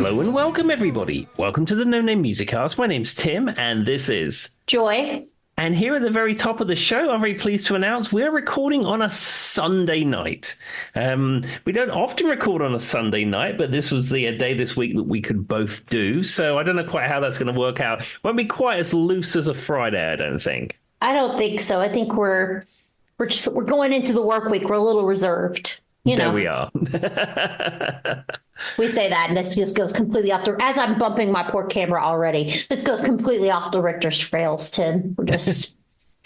Hello and welcome, everybody. Welcome to the No Name Music Cast. My name's Tim, and this is Joy. And here at the very top of the show, I'm very pleased to announce we're recording on a Sunday night. We don't often record on a Sunday night, but this was the day this week that we could both do. So I don't know quite how that's going to work out. Won't be quite as loose as a Friday, I don't think. I don't think so. I think we're going into the work week. We're a little reserved. There we are. We say that, and this just goes completely off the. As I'm bumping my poor camera already, this goes completely off the Richter scales, Tim. We're just.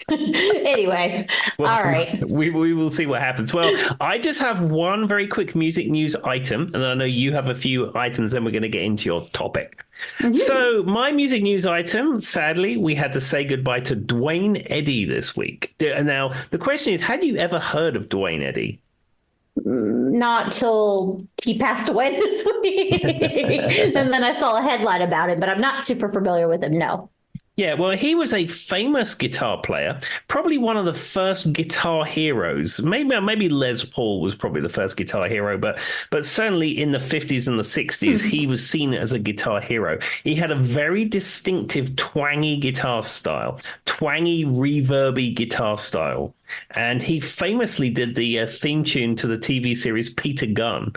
Anyway, well, all right. We will see what happens. Well, I just have one very quick music news item, and I know you have a few items, then we're going to get into your topic. Mm-hmm. So my music news item, sadly, we had to say goodbye to Dwayne Eddy this week. Now, the question is, had you ever heard of Dwayne Eddy? Not till he passed away this week. And then I saw a headline about him, but I'm not super familiar with him, no. Yeah, well, he was a famous guitar player, probably one of the first guitar heroes. Maybe Les Paul was probably the first guitar hero, but certainly in the 50s and the 60s, he was seen as a guitar hero. He had a very distinctive twangy guitar style, twangy, reverby guitar style. And he famously did the theme tune to the TV series Peter Gunn.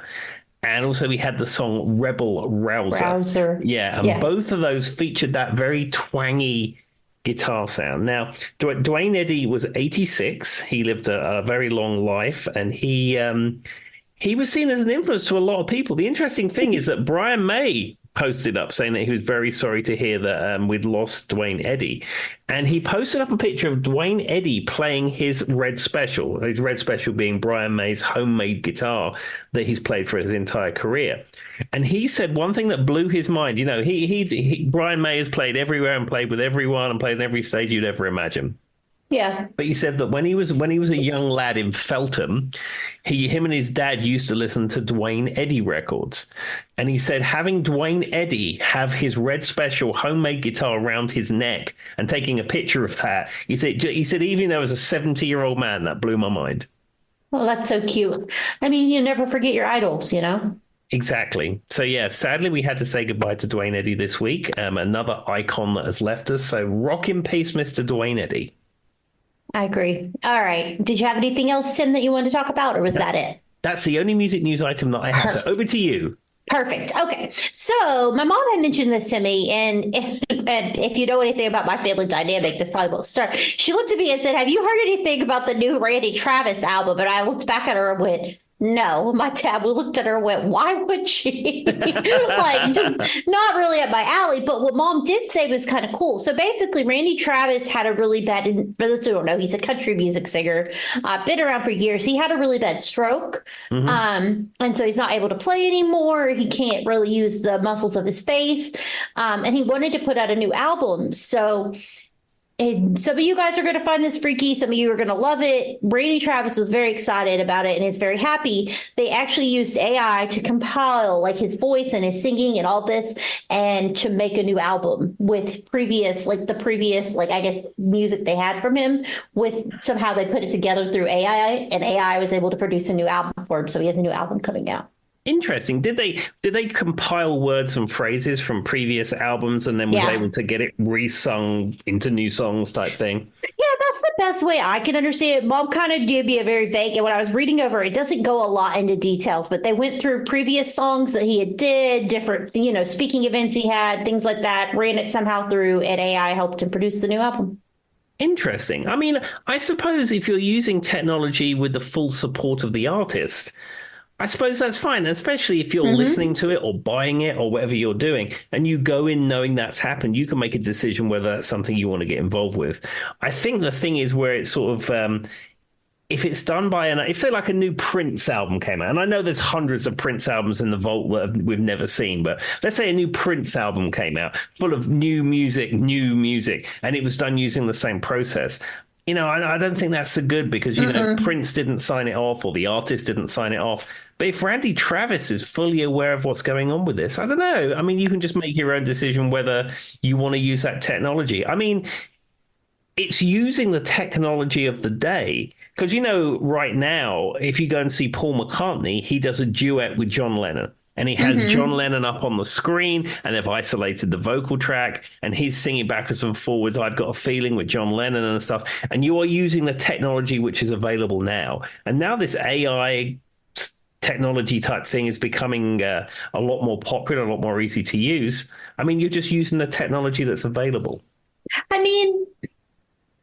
And also he had the song Rebel Rouser. Yeah, and both of those featured that very twangy guitar sound. Now, Dwayne Eddy was 86. He lived a very long life, and he was seen as an influence to a lot of people. The interesting thing is that Brian May posted up saying that he was very sorry to hear that we'd lost Dwayne Eddy. And he posted up a picture of Dwayne Eddy playing his Red Special being Brian May's homemade guitar that he's played for his entire career. And he said one thing that blew his mind. You know, Brian May has played everywhere and played with everyone and played in every stage you'd ever imagine. Yeah. But he said that when he was a young lad in Feltham, him and his dad used to listen to Dwayne Eddy records. And he said having Dwayne Eddy have his Red Special homemade guitar around his neck and taking a picture of that, he said even though I was a 70-year-old man, that blew my mind. Well, that's so cute. I mean, you never forget your idols, you know? Exactly. So, yeah, sadly, we had to say goodbye to Dwayne Eddy this week. Another icon that has left us. So rock in peace, Mr. Dwayne Eddy. I agree. All right. Did you have anything else, Tim, that you wanted to talk about, or was that it? That's the only music news item that I have. So over to you. Perfect. Okay. So my mom had mentioned this to me, and if you know anything about my family dynamic, this probably won't start. She looked at me and said, "Have you heard anything about the new Randy Travis album?" And I looked back at her and went, "No." My dad, we looked at her and went, "Why would she?" Like, just not really up my alley. But what mom did say was kind of cool. So basically, Randy Travis had a really bad, for those who don't know, he's a country music singer, been around for years. He had a really bad stroke. And so he's not able to play anymore. He can't really use the muscles of his face. And he wanted to put out a new album. So and some of you guys are going to find this freaky. Some of you are going to love it. Randy Travis was very excited about it and is very happy. They actually used AI to compile like his voice and his singing and all this, and to make a new album with I guess music they had from him. With somehow they put it together through AI, and AI was able to produce a new album for him. So he has a new album coming out. Interesting. Did they compile words and phrases from previous albums and then was able to get it resung into new songs type thing? Yeah, that's the best way I can understand it. Mom kind of did be a very vague, and when I was reading over, it doesn't go a lot into details, but they went through previous songs that he had did, different, speaking events he had, things like that, ran it somehow through, and AI helped him produce the new album. Interesting. I mean, I suppose if you're using technology with the full support of the artist, I suppose that's fine, especially if you're listening to it or buying it or whatever you're doing, and you go in knowing that's happened, you can make a decision whether that's something you want to get involved with. I think the thing is where it's sort of, if it's done by if say like a new Prince album came out, and I know there's hundreds of Prince albums in the vault that we've never seen, but let's say a new Prince album came out full of new music, and it was done using the same process. I don't think that's so good because, Prince didn't sign it off or the artist didn't sign it off. But if Randy Travis is fully aware of what's going on with this, I don't know. I mean, you can just make your own decision whether you want to use that technology. I mean, it's using the technology of the day because, right now, if you go and see Paul McCartney, he does a duet with John Lennon. And he has John Lennon up on the screen, and they've isolated the vocal track, and he's singing backwards and forwards, I've Got a Feeling, with John Lennon and stuff. And you are using the technology which is available now. And now this AI technology type thing is becoming a lot more popular, a lot more easy to use. I mean, you're just using the technology that's available. I mean,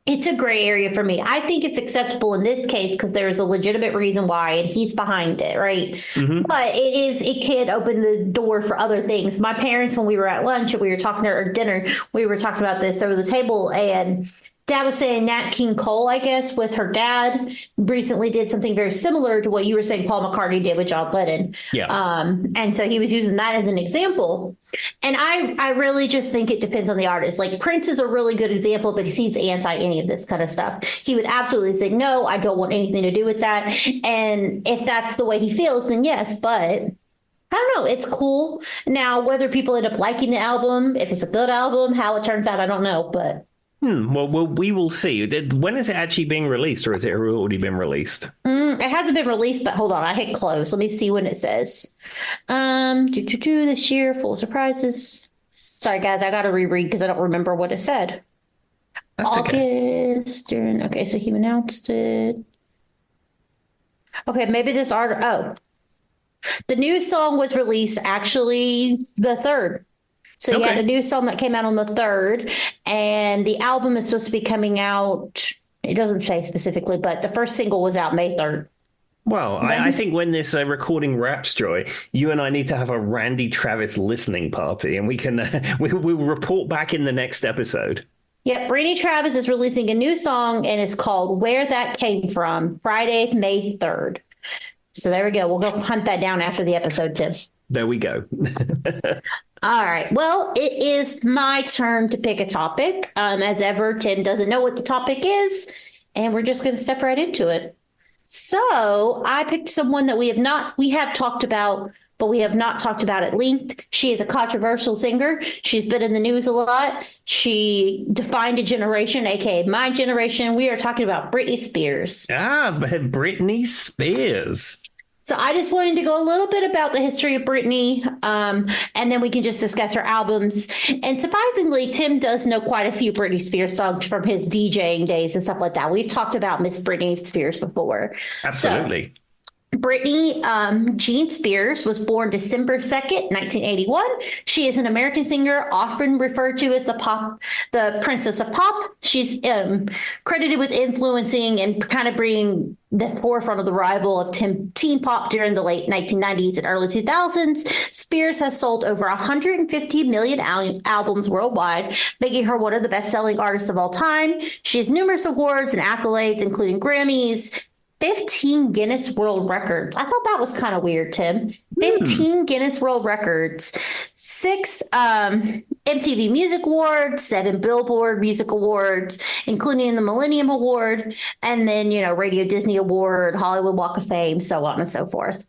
it's a gray area for me. I think it's acceptable in this case because there is a legitimate reason why, and he's behind it, right? But it can open the door for other things. My parents, when we were at lunch and we were talking or dinner, we were talking about this over the table, and Dad was saying Nat King Cole, I guess, with her dad, recently did something very similar to what you were saying Paul McCartney did with John Lennon. Yeah. And so he was using that as an example. And I really just think it depends on the artist. Like Prince is a really good example because he's anti any of this kind of stuff. He would absolutely say, no, I don't want anything to do with that. And if that's the way he feels, then yes. But I don't know. It's cool. Now, whether people end up liking the album, if it's a good album, how it turns out, I don't know. But Well, we will see. When is it actually being released, or has it already been released? It hasn't been released, but hold on. I hit close. Let me see when it says. This year, full surprises. Sorry, guys. I got to reread because I don't remember what it said. That's August. okay. Okay, so he announced it. Okay, maybe this art. Oh, the new song was released actually the 3rd. So he had a new song that came out on the 3rd, and the album is supposed to be coming out. It doesn't say specifically, but the first single was out May 3rd. Well, I think when this recording wraps, Joy, you and I need to have a Randy Travis listening party, and we can we'll report back in the next episode. Yep, Britney Travis is releasing a new song, and it's called "Where That Came From," Friday, May 3rd. So there we go. We'll go hunt that down after the episode, Tim. There we go. All right. Well, it is my turn to pick a topic. As ever, Tim doesn't know what the topic is, and we're just going to step right into it. So I picked someone that we have talked about, but we have not talked about at length. She is a controversial singer. She's been in the news a lot. She defined a generation, aka my generation. We are talking about Britney Spears. Britney Spears. So I just wanted to go a little bit about the history of Britney, and then we can just discuss her albums. And surprisingly, Tim does know quite a few Britney Spears songs from his DJing days and stuff like that. We've talked about Miss Britney Spears before. Absolutely. So, Britney Jean Spears was born December 2nd, 1981. She is an American singer, often referred to as the Princess of Pop. She's credited with influencing and kind of bringing the forefront of the rival of teen pop during the late 1990s and early 2000s. Spears has sold over 150 million albums worldwide, making her one of the best-selling artists of all time. She has numerous awards and accolades, including Grammys, 15 Guinness World Records. I thought that was kind of weird, Tim. 15 Guinness World Records, 6 MTV Music Awards, 7 Billboard Music Awards, including the Millennium Award, and then, Radio Disney Award, Hollywood Walk of Fame, so on and so forth.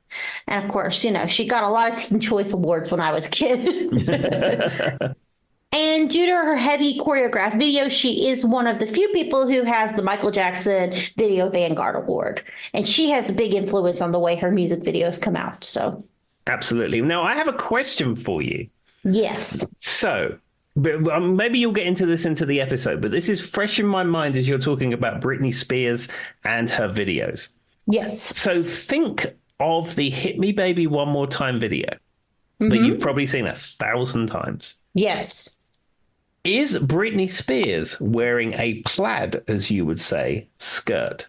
And of course, she got a lot of Teen Choice Awards when I was a kid. And due to her heavy choreographed videos, she is one of the few people who has the Michael Jackson Video Vanguard Award. And she has a big influence on the way her music videos come out. So, absolutely. Now, I have a question for you. Yes. So, maybe you'll get into this into the episode, but this is fresh in my mind as you're talking about Britney Spears and her videos. Yes. So think of the Hit Me Baby One More Time video that you've probably seen 1,000 times. Yes. Is Britney Spears wearing a plaid, as you would say, skirt?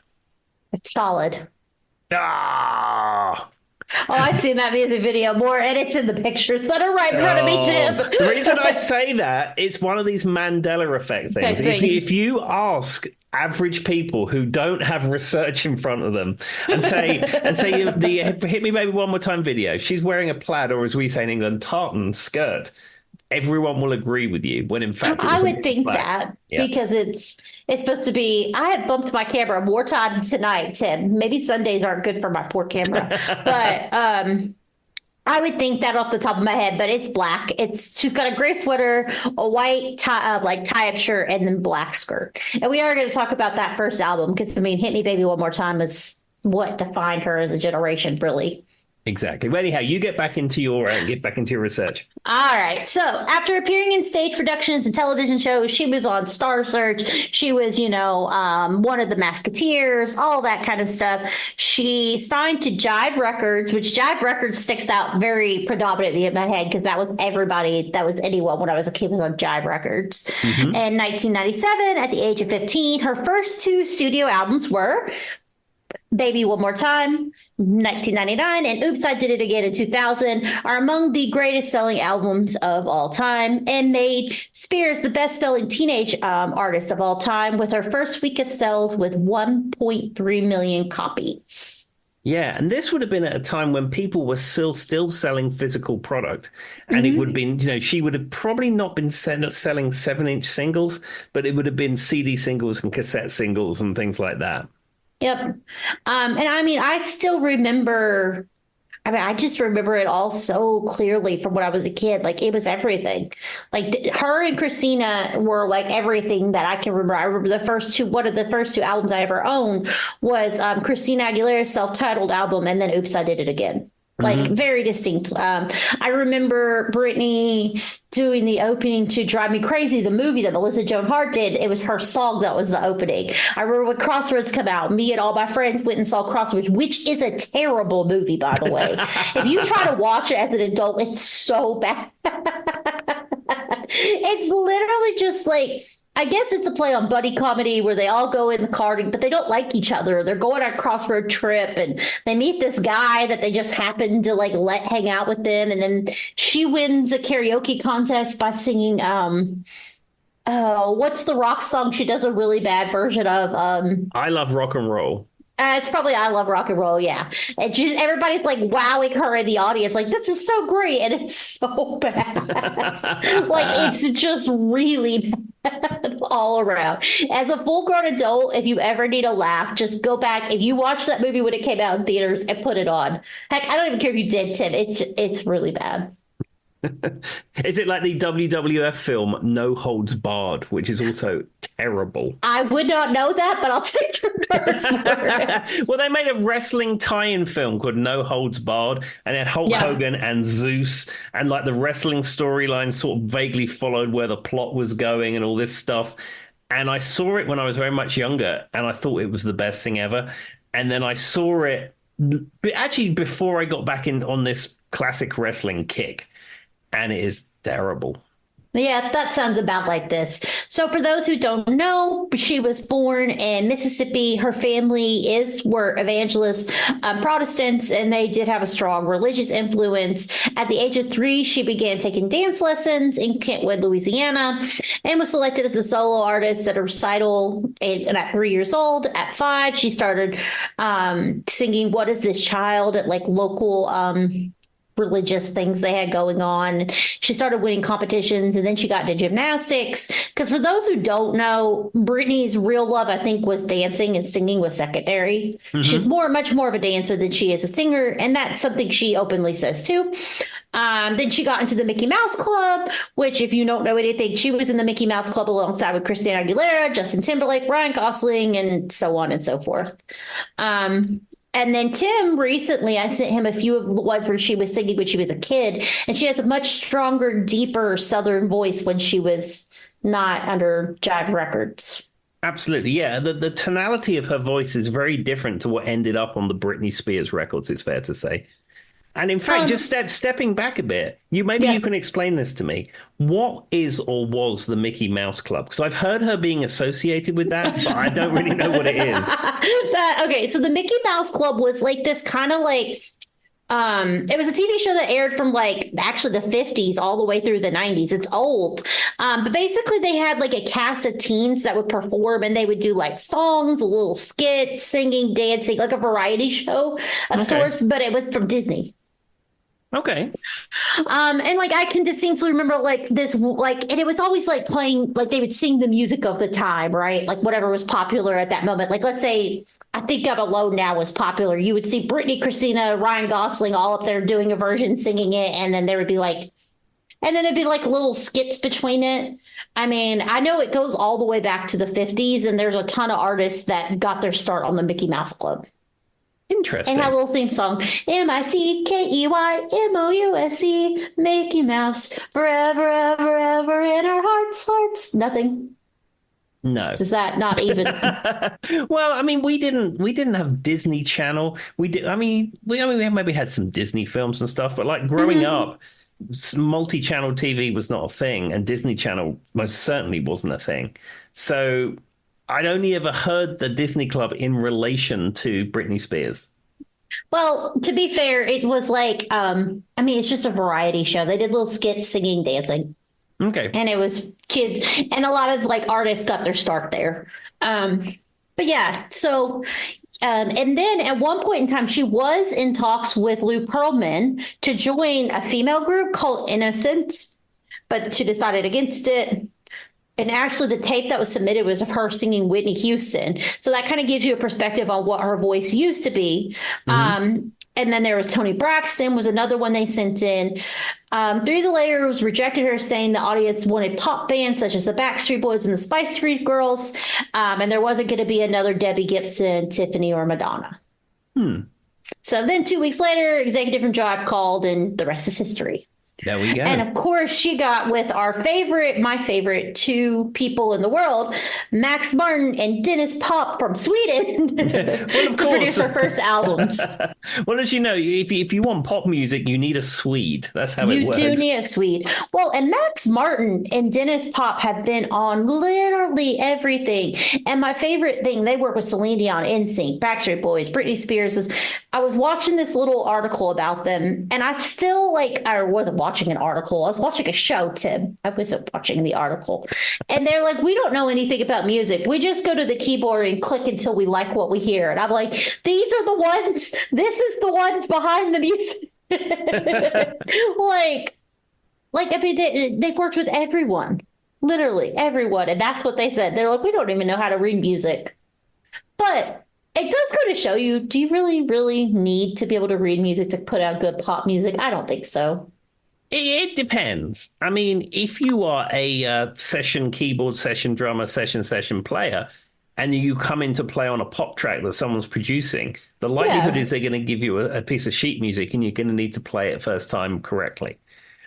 It's solid. Ah! Oh, I've seen that music video more, and it's in the pictures that are right in front of me, Tim. The reason I say that, it's one of these Mandela effect things. If you ask average people who don't have research in front of them and say the Hit Me Baby One More Time video, she's wearing a plaid, or as we say in England, tartan skirt, everyone will agree with you, when in fact I would think that because it's supposed to be. I have bumped my camera more times tonight, Tim. Maybe Sundays aren't good for my poor camera, but I would think that off the top of my head. But it's black. She's got a gray sweater, a white tie-up shirt, and then black skirt. And we are going to talk about that first album because Hit Me Baby One More Time is what defined her as a generation, really. Exactly. Well, anyhow, you get back into your research. All right. So after appearing in stage productions and television shows, she was on Star Search. She was, one of the Masketeers, all that kind of stuff. She signed to Jive Records, which Jive Records sticks out very predominantly in my head because that was everybody, that was anyone when I was a kid was on Jive Records. Mm-hmm. In 1997, at the age of 15, her first two studio albums were Baby One More Time, 1999, and Oops, I Did It Again in 2000 are among the greatest selling albums of all time and made Spears the best selling teenage artist of all time with her first week of sales with 1.3 million copies. Yeah, and this would have been at a time when people were still selling physical product, and it would have been, she would have probably not been selling 7-inch singles, but it would have been CD singles and cassette singles and things like that. Yep. And I mean, I still remember, I just remember it all so clearly from when I was a kid. Like, it was everything. Like, her and Christina were like everything that I can remember. I remember one of the first two albums I ever owned was Christina Aguilera's self-titled album, and then Oops, I Did It Again. Like, very distinct. I remember Britney doing the opening to Drive Me Crazy, the movie that Melissa Joan Hart did. It was her song that was the opening. I remember when Crossroads come out, me and all my friends went and saw Crossroads, which is a terrible movie, by the way. If you try to watch it as an adult, it's so bad. It's literally just like, I guess it's a play on buddy comedy where they all go in the car, but they don't like each other. They're going on a crossroad trip and they meet this guy that they just happen to like let hang out with them. And then she wins a karaoke contest by singing, what's the rock song she does a really bad version of? I Love Rock and Roll. It's probably I Love Rock and Roll, yeah. And everybody's like wowing her in the audience, like, this is so great, and it's so bad. Like, it's just really bad all around. As a full-grown adult, if you ever need a laugh, just go back. If you watched that movie when it came out in theaters and put it on. Heck, I don't even care if you did, Tim. It's really bad. Is it like the WWF film No Holds Barred, which is also terrible? I would not know that, but I'll take your word for it. Well, they made a wrestling tie-in film called No Holds Barred, and it had Hulk Hogan and Zeus, and like the wrestling storyline sort of vaguely followed where the plot was going and all this stuff. And I saw it when I was very much younger, and I thought it was the best thing ever. And then I saw it actually before I got back in on this classic wrestling kick. And it is terrible. Yeah, that sounds about like this. So for those who don't know, she was born in Mississippi. Her family were evangelists, Protestants, and they did have a strong religious influence. At the age of 3, she began taking dance lessons in Kentwood, Louisiana, and was selected as a solo artist at a recital. And at 3 years old, at 5, she started singing "What Is This Child" at like local religious things they had going on. She started winning competitions, and then she got into gymnastics. Because for those who don't know, Britney's real love, I think, was dancing, and singing was secondary. She's much more of a dancer than she is a singer, and that's something she openly says too. Then she got into the Mickey Mouse Club, which, if you don't know anything, she was in the Mickey Mouse Club alongside with Christina Aguilera, Justin Timberlake, Ryan Gosling, and so on and so forth. And then Tim, recently, I sent him a few of the ones where she was singing when she was a kid, and she has a much stronger, deeper Southern voice when she was not under Jive Records. Absolutely, yeah. The tonality of her voice is very different to what ended up on the Britney Spears records, it's fair to say. And in fact, just stepping back a bit, you can explain this to me. What is or was the Mickey Mouse Club? Because I've heard her being associated with that, but I don't really know what it is. Okay, so the Mickey Mouse Club was like this kind of like, it was a TV show that aired from like actually the 50s all the way through the 90s. It's old. But basically they had like a cast of teens that would perform, and they would do like songs, little skits, singing, dancing, like a variety show of sorts, but it was from Disney. Okay. And like I can distinctly remember like this, like, and it was always like playing, like they would sing the music of the time, right? Like whatever was popular at that moment. Like, let's say, I Think I'm Alone Now was popular. You would see Britney, Christina, Ryan Gosling all up there doing a version, singing it, and then there would be like, and then there'd be like little skits between it. I mean, I know it goes all the way back to the 50s, and there's a ton of artists that got their start on the Mickey Mouse Club. And had Interesting. a little theme song. Mickey Mouse, Mickey Mouse, forever, ever, ever in our hearts, hearts. Nothing. No. Does that not even? Well, I mean, we didn't have Disney Channel. We did. I mean, we maybe had some Disney films and stuff, but like growing Mhm. up, multi-channel TV was not a thing, and Disney Channel most certainly wasn't a thing. So I'd only ever heard the Disney Club in relation to Britney Spears. Well, to be fair, it was like, I mean, it's just a variety show. They did little skits, singing, dancing, Okay. and it was kids, and a lot of like artists got their start there. But yeah, so and then at one point in time, she was in talks with Lou Pearlman to join a female group called Innocent, but she decided against it. And actually, the tape that was submitted was of her singing Whitney Houston. So that kind of gives you a perspective on what her voice used to be. Hmm. And then there was Tony Braxton was another one they sent in. Three of the layers rejected her, saying the audience wanted pop bands such as the Backstreet Boys and the Spice Girls. And there wasn't going to be another Debbie Gibson, Tiffany, or Madonna. Hmm. So then 2 weeks later, Executive and Jive called, and the rest is history. There we And go. of course, she got with my favorite two people in the world, Max Martin and Dennis Pop from Sweden, Well, of to produce course. her first albums. Well, as you know, if you want pop music, you need a Swede. That's how it You do works. need a Swede. Well, and Max Martin and Dennis Pop have been on literally everything. And my favorite thing, they work with Celine Dion, NSYNC, Backstreet Boys, Britney Spears. I was watching this little article about them, and I still I wasn't watching an article. I was watching a show, Tim. I wasn't watching the article. And they're like, we don't know anything about music. We just go to the keyboard and click until we like what we hear. And I'm like, these are the ones, this is the ones behind the music. like I mean, they've worked with everyone, literally everyone, and that's what they said. They're like, we don't even know how to read music, but it does go to show you: do you really need to be able to read music to put out good pop music? I don't think so. It depends. I mean, if you are a session keyboard, session drummer, session player, and you come in to play on a pop track that someone's producing, the likelihood Yeah. is they're going to give you a piece of sheet music and you're going to need to play it first time correctly.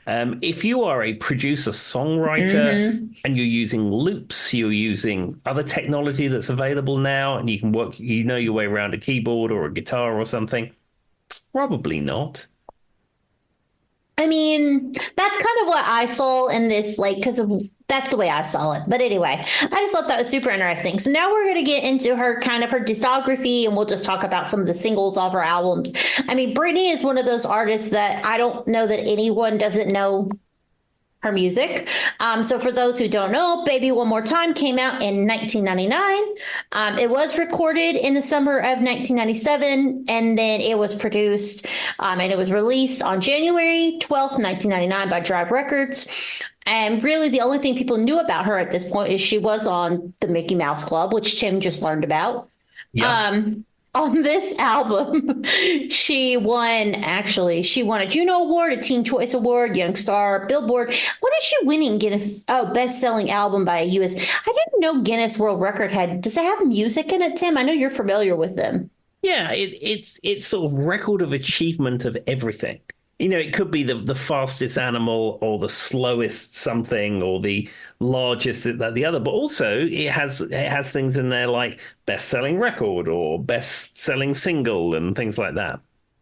If you are a producer songwriter Hmm. and you're using loops, you're using other technology that's available now, and you can work, you know your way around a keyboard or a guitar or something, probably not. I mean, that's kind of what I saw in this, because of that's the way I saw it. But anyway, I just thought that was super interesting. So now we're going to get into her discography, and we'll just talk about some of the singles off her albums. I mean, Britney is one of those artists that I don't know that anyone doesn't know her music. So for those who don't know, Baby One More Time came out in 1999. It was recorded in the summer of 1997, and then it was produced and it was released on January 12th, 1999 by Drive Records. And really, the only thing people knew about her at this point is she was on the Mickey Mouse Club, which Tim just learned about. Yeah. On this album, she won a Juno Award, a Teen Choice Award, Young Star, Billboard. What is she winning? Guinness, best-selling album by a US. I didn't know Guinness World Record does it have music in it, Tim? I know you're familiar with them. Yeah, it's sort of record of achievement of everything. You know, it could be the fastest animal or the slowest something or the largest that the other, but also it has things in there like best-selling record or best-selling single and things like that.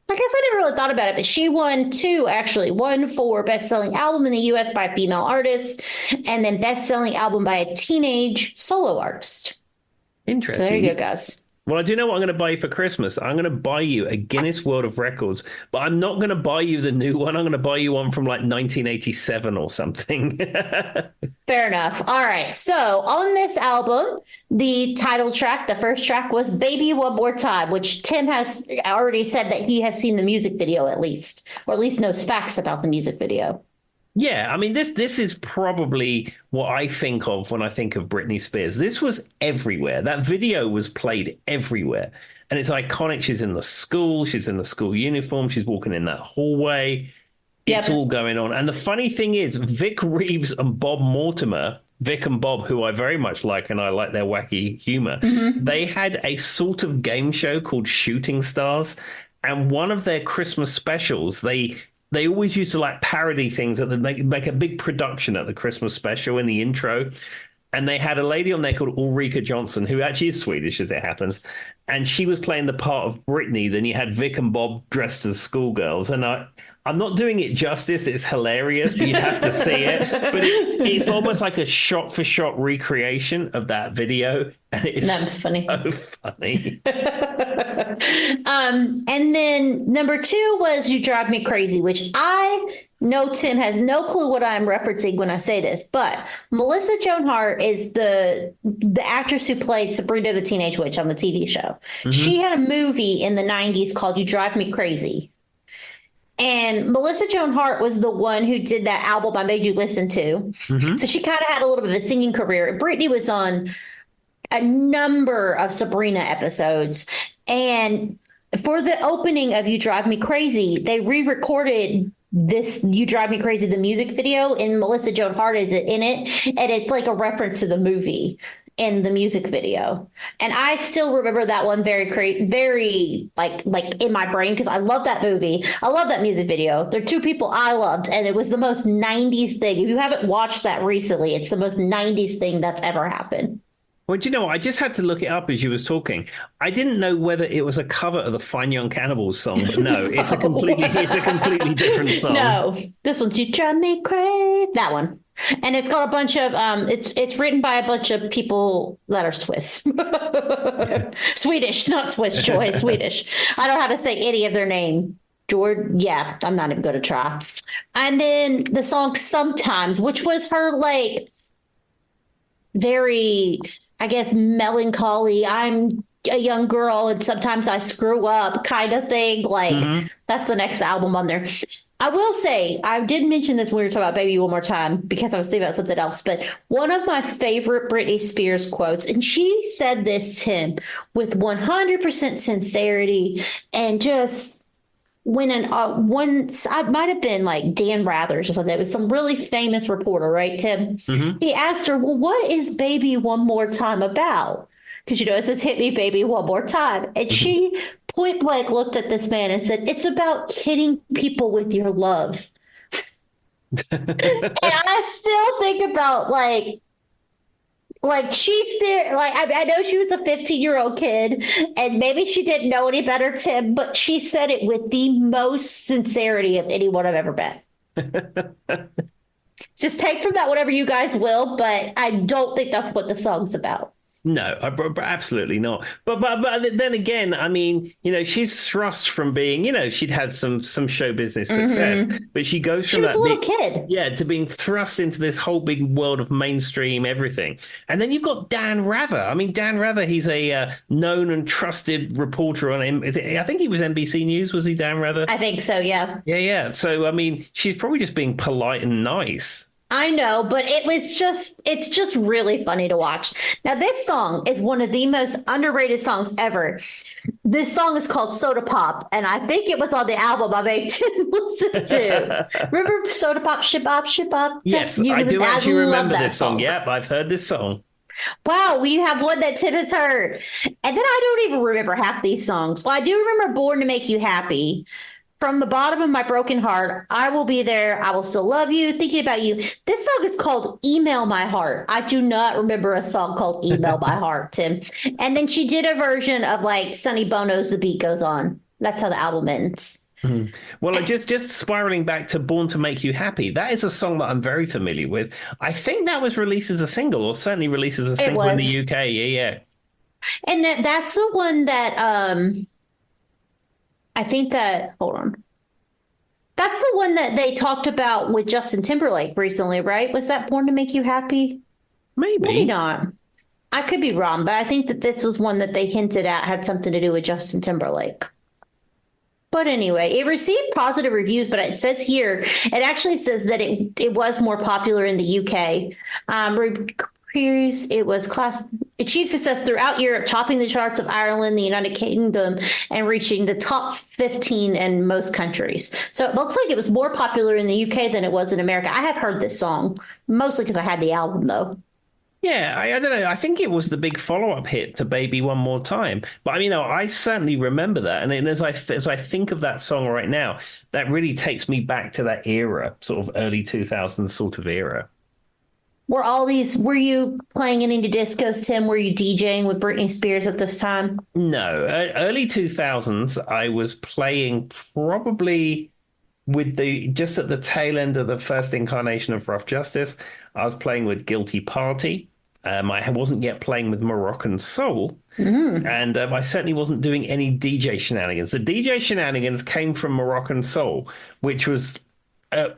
I guess I never really thought about it, but she won two, actually. One for best-selling album in the US by a female artist, and then best-selling album by a teenage solo artist. So there you go, Interesting. guys. Well, I do know what I'm going to buy you for Christmas. I'm going to buy you a Guinness World of Records, but I'm not going to buy you the new one. I'm going to buy you one from like 1987 or something. Fair enough. All right. So on this album, the title track, the first track was Baby One More Time, which Tim has already said that he has seen the music video at least, or at least knows facts about the music video. Yeah, I mean this is probably what I think of when I think of Britney Spears. This was everywhere. That video was played everywhere. And it's iconic. She's in the school uniform, she's walking in that hallway. It's Yep. all going on. And the funny thing is, Vic Reeves and Bob Mortimer Vic and Bob, who I very much like, and I like their wacky humor, they had a sort of game show called Shooting Stars, and one of their Christmas specials, they always used to like parody things that they make a big production at the Christmas special in the intro. And they had a lady on there called Ulrika Johnson, who actually is Swedish, as it happens. And she was playing the part of Britney. Then you had Vic and Bob dressed as schoolgirls. And I'm not doing it justice. It's hilarious, but you'd have to see it. But it's almost like a shot-for-shot recreation of that video. And it's That's funny. So funny. And then number 2 was You Drive Me Crazy, which I know Tim has no clue what I'm referencing when I say this, but Melissa Joan Hart is the actress who played Sabrina the Teenage Witch on the TV show. She had a movie in the 90s called You Drive Me Crazy. And Melissa Joan Hart was the one who did that album I Made You Listen to. So she kind of had a little bit of a singing career. Britney was on a number of Sabrina episodes. And for the opening of You Drive Me Crazy, they re-recorded this You Drive Me Crazy, the music video, and Melissa Joan Hart is in it. And it's like a reference to the movie in the music video. And I still remember that one very like in my brain, because I love that movie. I love that music video. There are 2 people I loved, and it was the most 90s thing. If you haven't watched that recently, it's the most 90s thing that's ever happened. Well, do you know, I just had to look it up as you was talking. I didn't know whether it was a cover of the Fine Young Cannibals song, but no, it's a completely different song. No, this one's You Drive Me Crazy. That one. And it's got a bunch of it's written by a bunch of people that are Swiss. Swedish, not Swiss, Joy, Swedish. I don't know how to say any of their name. George, yeah, I'm not even going to try. And then the song Sometimes, which was her like very, I guess, melancholy, I'm a young girl and sometimes I screw up kind of thing. Like that's the next album on there. I will say, I did mention this when we were talking about Baby One More Time because I was thinking about something else, but one of my favorite Britney Spears quotes, and she said this, Tim, with 100% sincerity, and just when once I might have been like Dan Rathers or something. It was some really famous reporter, right, Tim? He asked her, well, what is Baby One More Time about? Because, you know, it says, hit me, baby, one more time. And she point blank looked at this man and said, it's about hitting people with your love. And I still think about like she said, like, I know she was a 15-year-old kid and maybe she didn't know any better, Tim, but she said it with the most sincerity of anyone I've ever met. Just take from that whatever you guys will, but I don't think that's what the song's about. No, absolutely not. But then again, I mean, you know, she's thrust from being, you know, she'd had some show business success, but she goes from she was a little kid, to being thrust into this whole big world of mainstream everything. And then you've got Dan Rather. I mean, Dan Rather, he's a known and trusted reporter on I think he was NBC News. Was he, Dan Rather? I think so. Yeah. Yeah. So I mean, she's probably just being polite and nice. I know, but it's just really funny to watch. Now, this song is one of the most underrated songs ever. This song is called Soda Pop, and I think it was on the album I made Tim listen to. Remember Soda Pop, Ship Up, Ship Up? Yes, I do actually remember this song. Yep, I've heard this song. Wow, we have one that Tim has heard. And then I don't even remember half these songs. Well, I do remember Born to Make You Happy. From the bottom of my broken heart, I will be there. I will still love you. Thinking about you. This song is called Email My Heart. I do not remember a song called Email My Heart, Tim. And then she did a version of like Sonny Bono's The Beat Goes On. That's how the album ends. Well, just spiraling back to Born to Make You Happy. That is a song that I'm very familiar with. I think that was released as a single, or certainly released as a single in the UK. Yeah. And that's the one that I think that, hold on. That's the one that they talked about with Justin Timberlake recently, right? Was that Born to Make You Happy? Maybe not. I could be wrong, but I think that this was one that they hinted at had something to do with Justin Timberlake. But anyway, it received positive reviews, but it says here, it actually says that it was more popular in the UK. It achieved success throughout Europe, topping the charts of Ireland, the United Kingdom, and reaching the top 15 in most countries. So it looks like it was more popular in the UK than it was in America. I have heard this song, mostly because I had the album, though. Yeah, I don't know. I think it was the big follow-up hit to "Baby One More Time." But I mean, I certainly remember that. And then as I think of that song right now, that really takes me back to that era, sort of early 2000s sort of era. Were you playing any discos, Tim? Were you DJing with Britney Spears at this time? No, early 2000s, I was playing probably with the just at the tail end of the first incarnation of Rough Justice. I was playing with Guilty Party. I wasn't yet playing with Moroccan Soul, and I certainly wasn't doing any DJ shenanigans. The DJ shenanigans came from Moroccan Soul, which was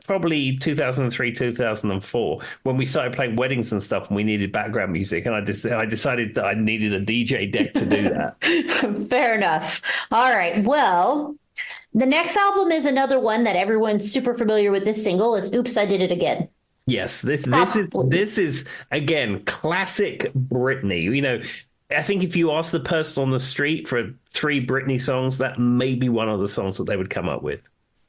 probably 2003, 2004, when we started playing weddings and stuff, and we needed background music, and I decided that I needed a DJ deck to do that. Fair enough. All right. Well, the next album is another one that everyone's super familiar with. This single is "Oops, I Did It Again." Yes, this is again classic Britney. You know, I think if you ask the person on the street for three Britney songs, that may be one of the songs that they would come up with.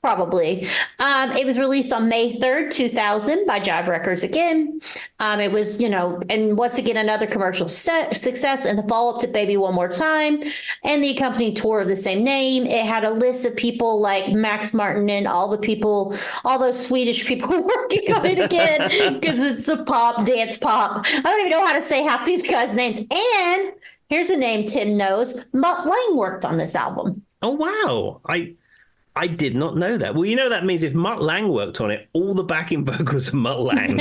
Probably. It was released on May 3rd, 2000 by Jive Records again. It was, and once again, another commercial success and the follow-up to Baby One More Time and the accompanying tour of the same name. It had a list of people like Max Martin and all those Swedish people working on it again because it's a dance pop. I don't even know how to say half these guys' names. And here's a name Tim knows. Mutt Lange worked on this album. Oh, wow. I did not know that. Well, that means if Mutt Lange worked on it, all the backing vocals are Mutt Lange.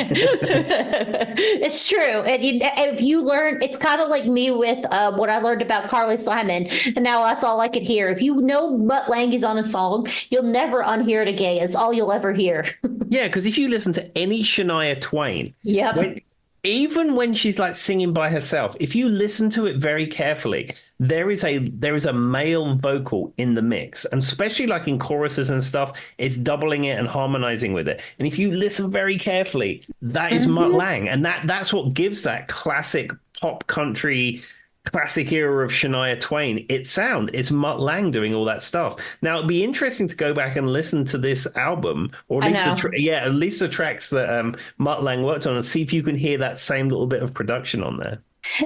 It's true. And if you learn, it's kind of like me with what I learned about Carly Simon. And now that's all I could hear. If you know Mutt Lange is on a song, you'll never unhear it again. It's all you'll ever hear. Yeah, because if you listen to any Shania Twain, yep. Even when she's like singing by herself, if you listen to it very carefully, there is a male vocal in the mix, and especially like in choruses and stuff, it's doubling it and harmonizing with it. And if you listen very carefully, that is Mutt Lange, and that's what gives that classic pop country, classic era of Shania Twain its sound. It's Mutt Lange doing all that stuff. Now it'd be interesting to go back and listen to this album, or at least the tracks that Mutt Lange worked on, and see if you can hear that same little bit of production on there.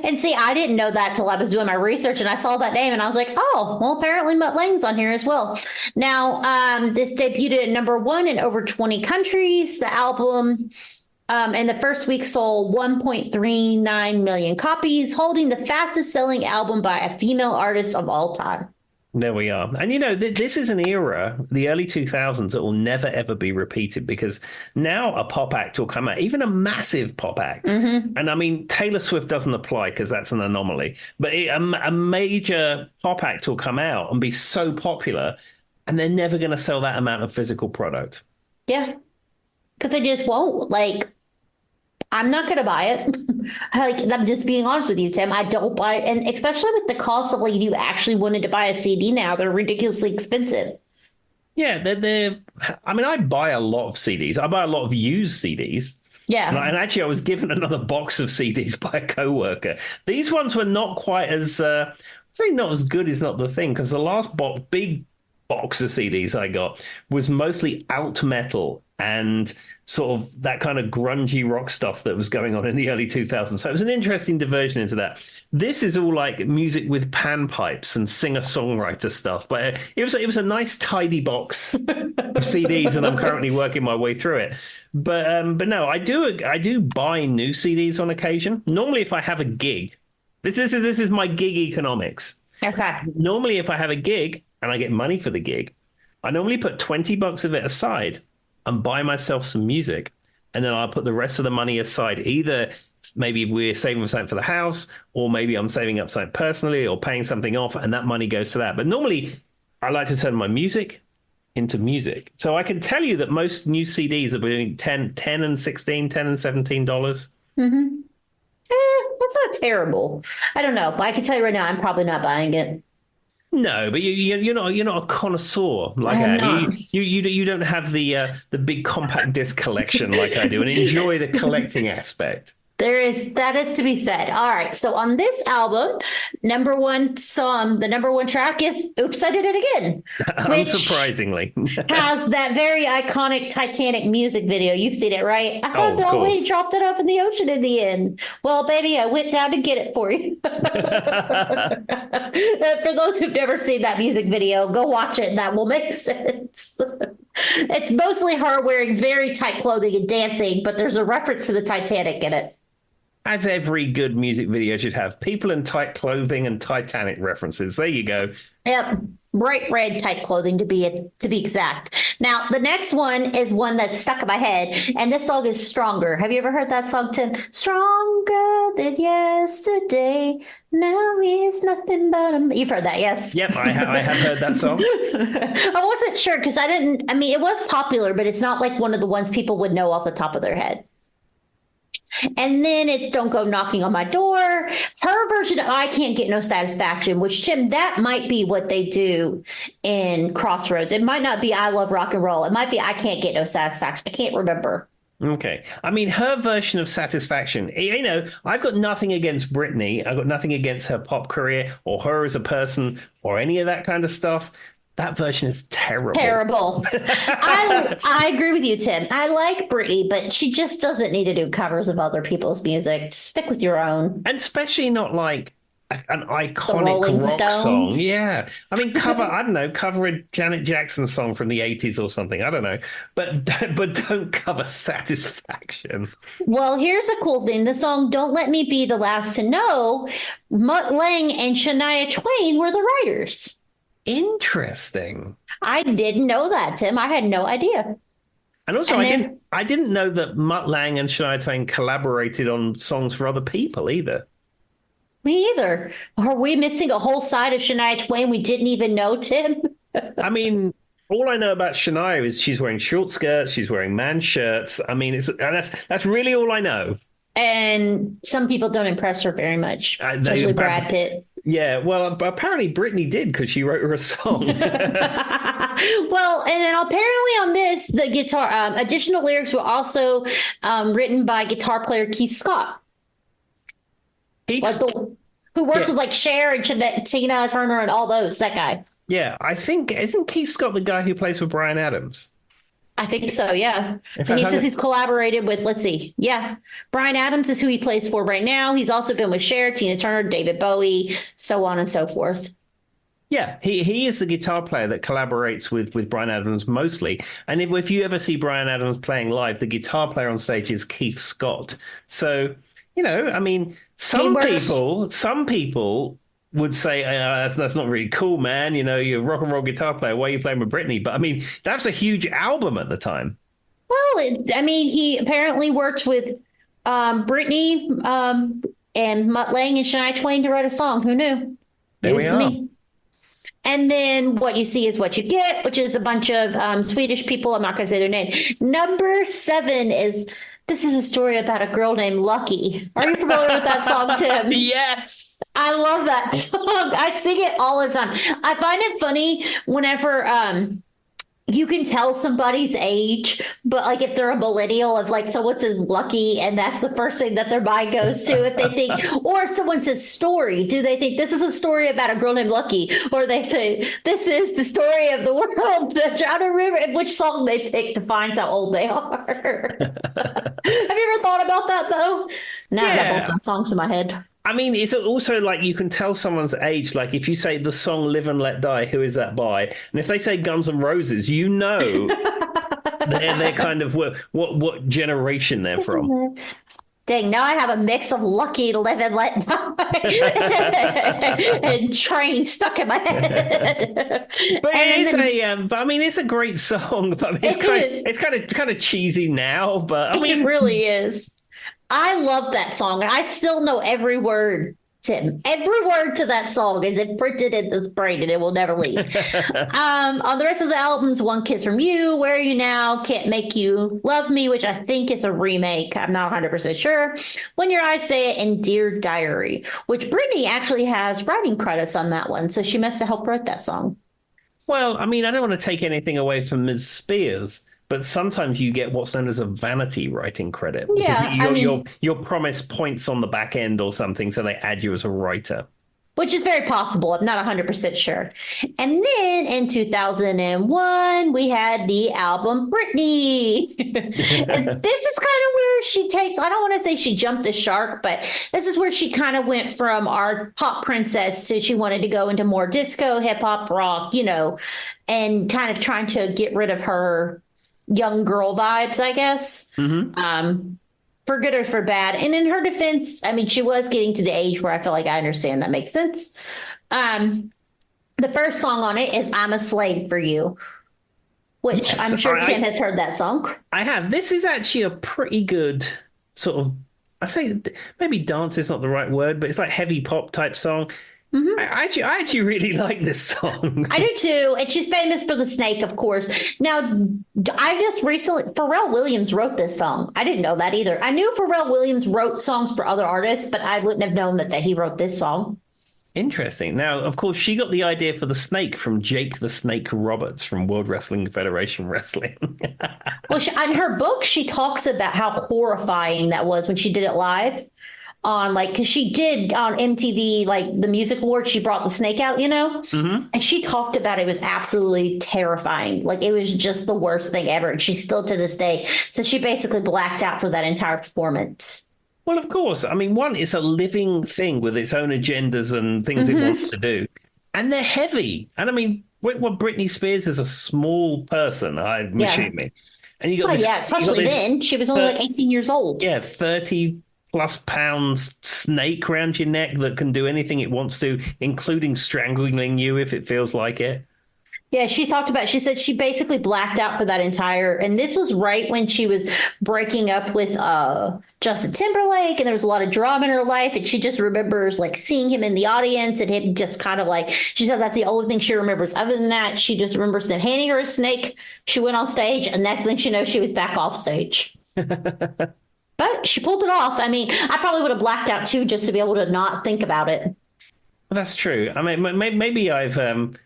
And see, I didn't know that till I was doing my research, and I saw that name, and I was like, oh, well, apparently Mutt Lange's on here as well. Now, this debuted at #1 in over 20 countries. The album and the first week sold 1.39 million copies, holding the fastest selling album by a female artist of all time. There we are. And, this is an era, the early 2000s, that will never, ever be repeated, because now a pop act will come out, even a massive pop act. Mm-hmm. And I mean, Taylor Swift doesn't apply because that's an anomaly. But a major pop act will come out and be so popular, and they're never going to sell that amount of physical product. Yeah, because they just won't. I'm not going to buy it. I'm just being honest with you, Tim. I don't buy it. And especially with the cost of you actually wanted to buy a CD now, they're ridiculously expensive. Yeah, I mean, I buy a lot of CDs. I buy a lot of used CDs. Yeah. And actually, I was given another box of CDs by a coworker. These ones were not quite as, not as good is not the thing, because the last big box of CDs I got was mostly alt metal and sort of that kind of grungy rock stuff that was going on in the early 2000s. So it was an interesting diversion into that. This is all like music with panpipes and singer-songwriter stuff. But it was a nice, tidy box of CDs, and I'm currently working my way through it. But no, I do buy new CDs on occasion. Normally, if I have a gig, this is my gig economics. Okay. Normally, if I have a gig and I get money for the gig, I normally put $20 of it aside and buy myself some music, and then I'll put the rest of the money aside. Either maybe we're saving something for the house, or maybe I'm saving up something personally or paying something off, and that money goes to that. But normally I like to turn my music into music. So I can tell you that most new CDs are between $10 and $16, $10 and $17. Mm-hmm. That's not terrible. I don't know, but I can tell you right now, I'm probably not buying it. No, but you're not a connoisseur like I am. You don't have the big compact disc collection like I do, and enjoy the collecting aspect. That is to be said. All right. So on this album, number one song, the number one track is Oops, I Did It Again, which Unsurprisingly. has that very iconic Titanic music video. You've seen it, right? I Oh, had of no way course. dropped it off in the ocean in the end. Well, baby, I went down to get it for you. For those who've never seen that music video, go watch it and that will make sense. It's mostly her wearing very tight clothing and dancing, but there's a reference to the Titanic in it. As every good music video should have, people in tight clothing and Titanic references. There you go. Yep. Bright red tight clothing to be exact. Now, the next one is one that's stuck in my head, and this song is Stronger. Have you ever heard that song, Tim? Stronger than yesterday. Now is nothing but a... You've heard that, yes? Yep, I have heard that song. I wasn't sure because I mean, it was popular, but it's not like one of the ones people would know off the top of their head. And then it's Don't Go Knocking on My Door. Her version of I Can't Get No Satisfaction, which, Tim, that might be what they do in Crossroads. It might not be I Love Rock and Roll. It might be I Can't Get No Satisfaction. I can't remember. Okay. I mean, her version of Satisfaction, you know, I've got nothing against Britney. I've got nothing against her pop career or her as a person or any of that kind of stuff. That version is terrible. It's terrible. I agree with you, Tim. I like Britney, but she just doesn't need to do covers of other people's music. Just stick with your own. And especially not like an iconic Rolling rock Stones. song. Yeah. I mean, I don't know, cover a Janet Jackson song from the 80s or something. I don't know. But don't cover Satisfaction. Well, here's a cool thing. The song Don't Let Me Be the Last to Know, Mutt Lange and Shania Twain were the writers. Interesting. I didn't know that, Tim. I had no idea. And also, And I didn't know that Mutt Lange and Shania Twain collaborated on songs for other people either. Me either. Are we missing a whole side of Shania Twain we didn't even know, Tim? I mean, all I know about Shania is she's wearing short skirts, she's wearing man shirts. I mean, that's really all I know. And some people don't impress her very much, especially Brad Pitt. Yeah, well, apparently Britney did because she wrote her a song. Well, and then apparently on this, the guitar additional lyrics were also written by guitar player Keith Scott, who works with like Cher and Tina Turner and all those. That guy. Yeah, I think isn't Keith Scott the guy who plays with Bryan Adams? I think so, yeah. In fact, And he says he's collaborated with, let's see, yeah. Bryan Adams is who he plays for right now. He's also been with Cher, Tina Turner, David Bowie, so on and so forth. Yeah, he is the guitar player that collaborates with Bryan Adams mostly. And if you ever see Bryan Adams playing live, the guitar player on stage is Keith Scott. So, you know, I mean, some people would say, that's not really cool, man. You know, you're a rock and roll guitar player. Why are you playing with Britney? But I mean, that's a huge album at the time. Well, he apparently worked with Britney and Mutt Lange and Shania Twain to write a song. Who knew? There we News are. to me. And then what you see is what you get, which is a bunch of Swedish people. I'm not going to say their name. Number 7 is... This is a story about a girl named Lucky. Are you familiar with that song, Tim? Yes. I love that song. I sing it all the time. I find it funny whenever you can tell somebody's age, but like if they're a millennial, if like someone says Lucky and that's the first thing that their mind goes to, if they think, or if someone says story, do they think this is a story about a girl named Lucky? Or they say, this is the story of the world, the John River, and which song they pick to find how old they are. Have you ever thought about that though? Now I got both those songs in my head. I mean, it's also like you can tell someone's age. Like if you say the song Live and Let Die, who is that by? And if they say Guns N' Roses, you know they're kind of what generation they're from. Dang, now I have a mix of Lucky, Live and Let Die and Train stuck in my head. But it's a great song. But I mean, it's kind of cheesy now, but I mean, it really is. I love that song, and I still know every word, Tim. Every word to that song is imprinted in this brain, and it will never leave. On the rest of the albums, One Kiss from You, Where Are You Now, Can't Make You Love Me, which I think is a remake. I'm not 100% sure. When Your Eyes Say It, and Dear Diary, which Britney actually has writing credits on that one, so she must have helped write that song. Well, I mean, I don't want to take anything away from Ms. Spears, but sometimes you get what's known as a vanity writing credit because Yeah, I mean, you're promised points on the back end or something, so they add you as a writer. which is very possible. I'm not 100% sure. And then in 2001, we had the album Britney. And this is kind of where she takes, I don't want to say she jumped the shark, but this is where she kind of went from our pop princess to she wanted to go into more disco, hip hop, rock, and kind of trying to get rid of her young girl vibes, I guess. For good or for bad. And in her defense, I mean, she was getting to the age where I feel like I understand that makes sense. The first song on it is I'm a Slave for You, which Yes, I'm sure Tim has heard that song. I have. This is actually a pretty good sort of, I say maybe dance is not the right word, but it's like heavy pop type song. I actually really like this song. I do too. And she's famous for the snake, of course. Now, I just recently, Pharrell Williams wrote this song. I didn't know that either. I knew Pharrell Williams wrote songs for other artists, but I wouldn't have known that he wrote this song. Interesting. Now, of course, she got the idea for the snake from Jake the Snake Roberts from World Wrestling Federation Wrestling. Well, in her book, she talks about how horrifying that was when she did it live. On because she did on MTV, like the music awards, she brought the snake out, and she talked about it was absolutely terrifying. Like it was just the worst thing ever. And she still to this day says she basically blacked out for that entire performance. Well, of course. I mean, one, it's a living thing with its own agendas and things it wants to do. And they're heavy. And I mean, what Britney Spears is a small person, I'm assuming. And you got especially then. She was only like 18 years old. Yeah, 30 plus pounds snake around your neck that can do anything it wants to, including strangling you if it feels like it. Yeah, she said she basically blacked out for that and this was right when she was breaking up with Justin Timberlake, and there was a lot of drama in her life, and she just remembers like seeing him in the audience and him just kind of like, she said that's the only thing she remembers. Other than that, she just remembers them handing her a snake. She went on stage, and next thing she knows, she was back off stage. But she pulled it off. I mean, I probably would have blacked out too, just to be able to not think about it. Well, that's true. I mean, maybe I've been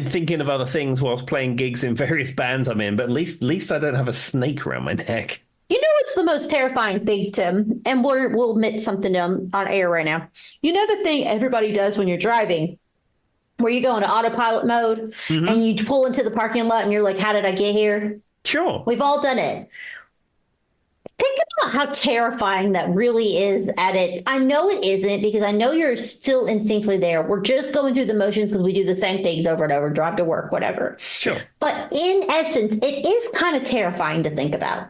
thinking of other things whilst playing gigs in various bands I'm in, but at least I don't have a snake around my neck. You know what's the most terrifying thing, Tim? And we'll admit something on air right now. You know the thing everybody does when you're driving, where you go into autopilot mode and you pull into the parking lot and you're like, how did I get here? Sure. We've all done it. Think about how terrifying that really is at it. I know it isn't, because I know you're still instinctively there. We're just going through the motions because we do the same things over and over, drive to work, whatever. Sure. But in essence, it is kind of terrifying to think about.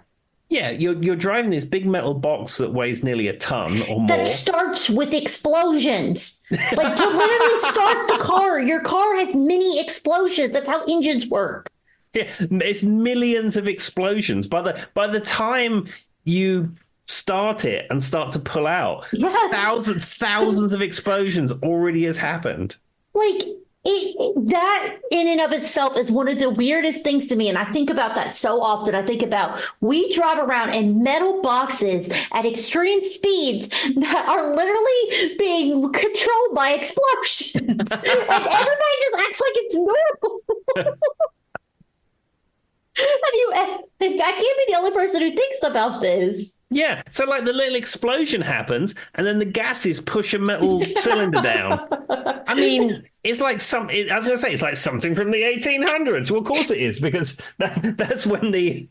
Yeah, you're driving this big metal box that weighs nearly a ton or more. That starts with explosions. Like to literally start the car, your car has many explosions. That's how engines work. Yeah, it's millions of explosions. By the time you start it and start to pull out, thousands of explosions already has happened. Like that in and of itself is one of the weirdest things to me. And I think about that so often. I think about, we drive around in metal boxes at extreme speeds that are literally being controlled by explosions. And everybody just acts like it's normal. I can't be the only person who thinks about this. Yeah, so like the little explosion happens, and then the gases push a metal cylinder down. I mean, it's like I was going to say, it's like something from the 1800s. Well, of course it is, because that's when the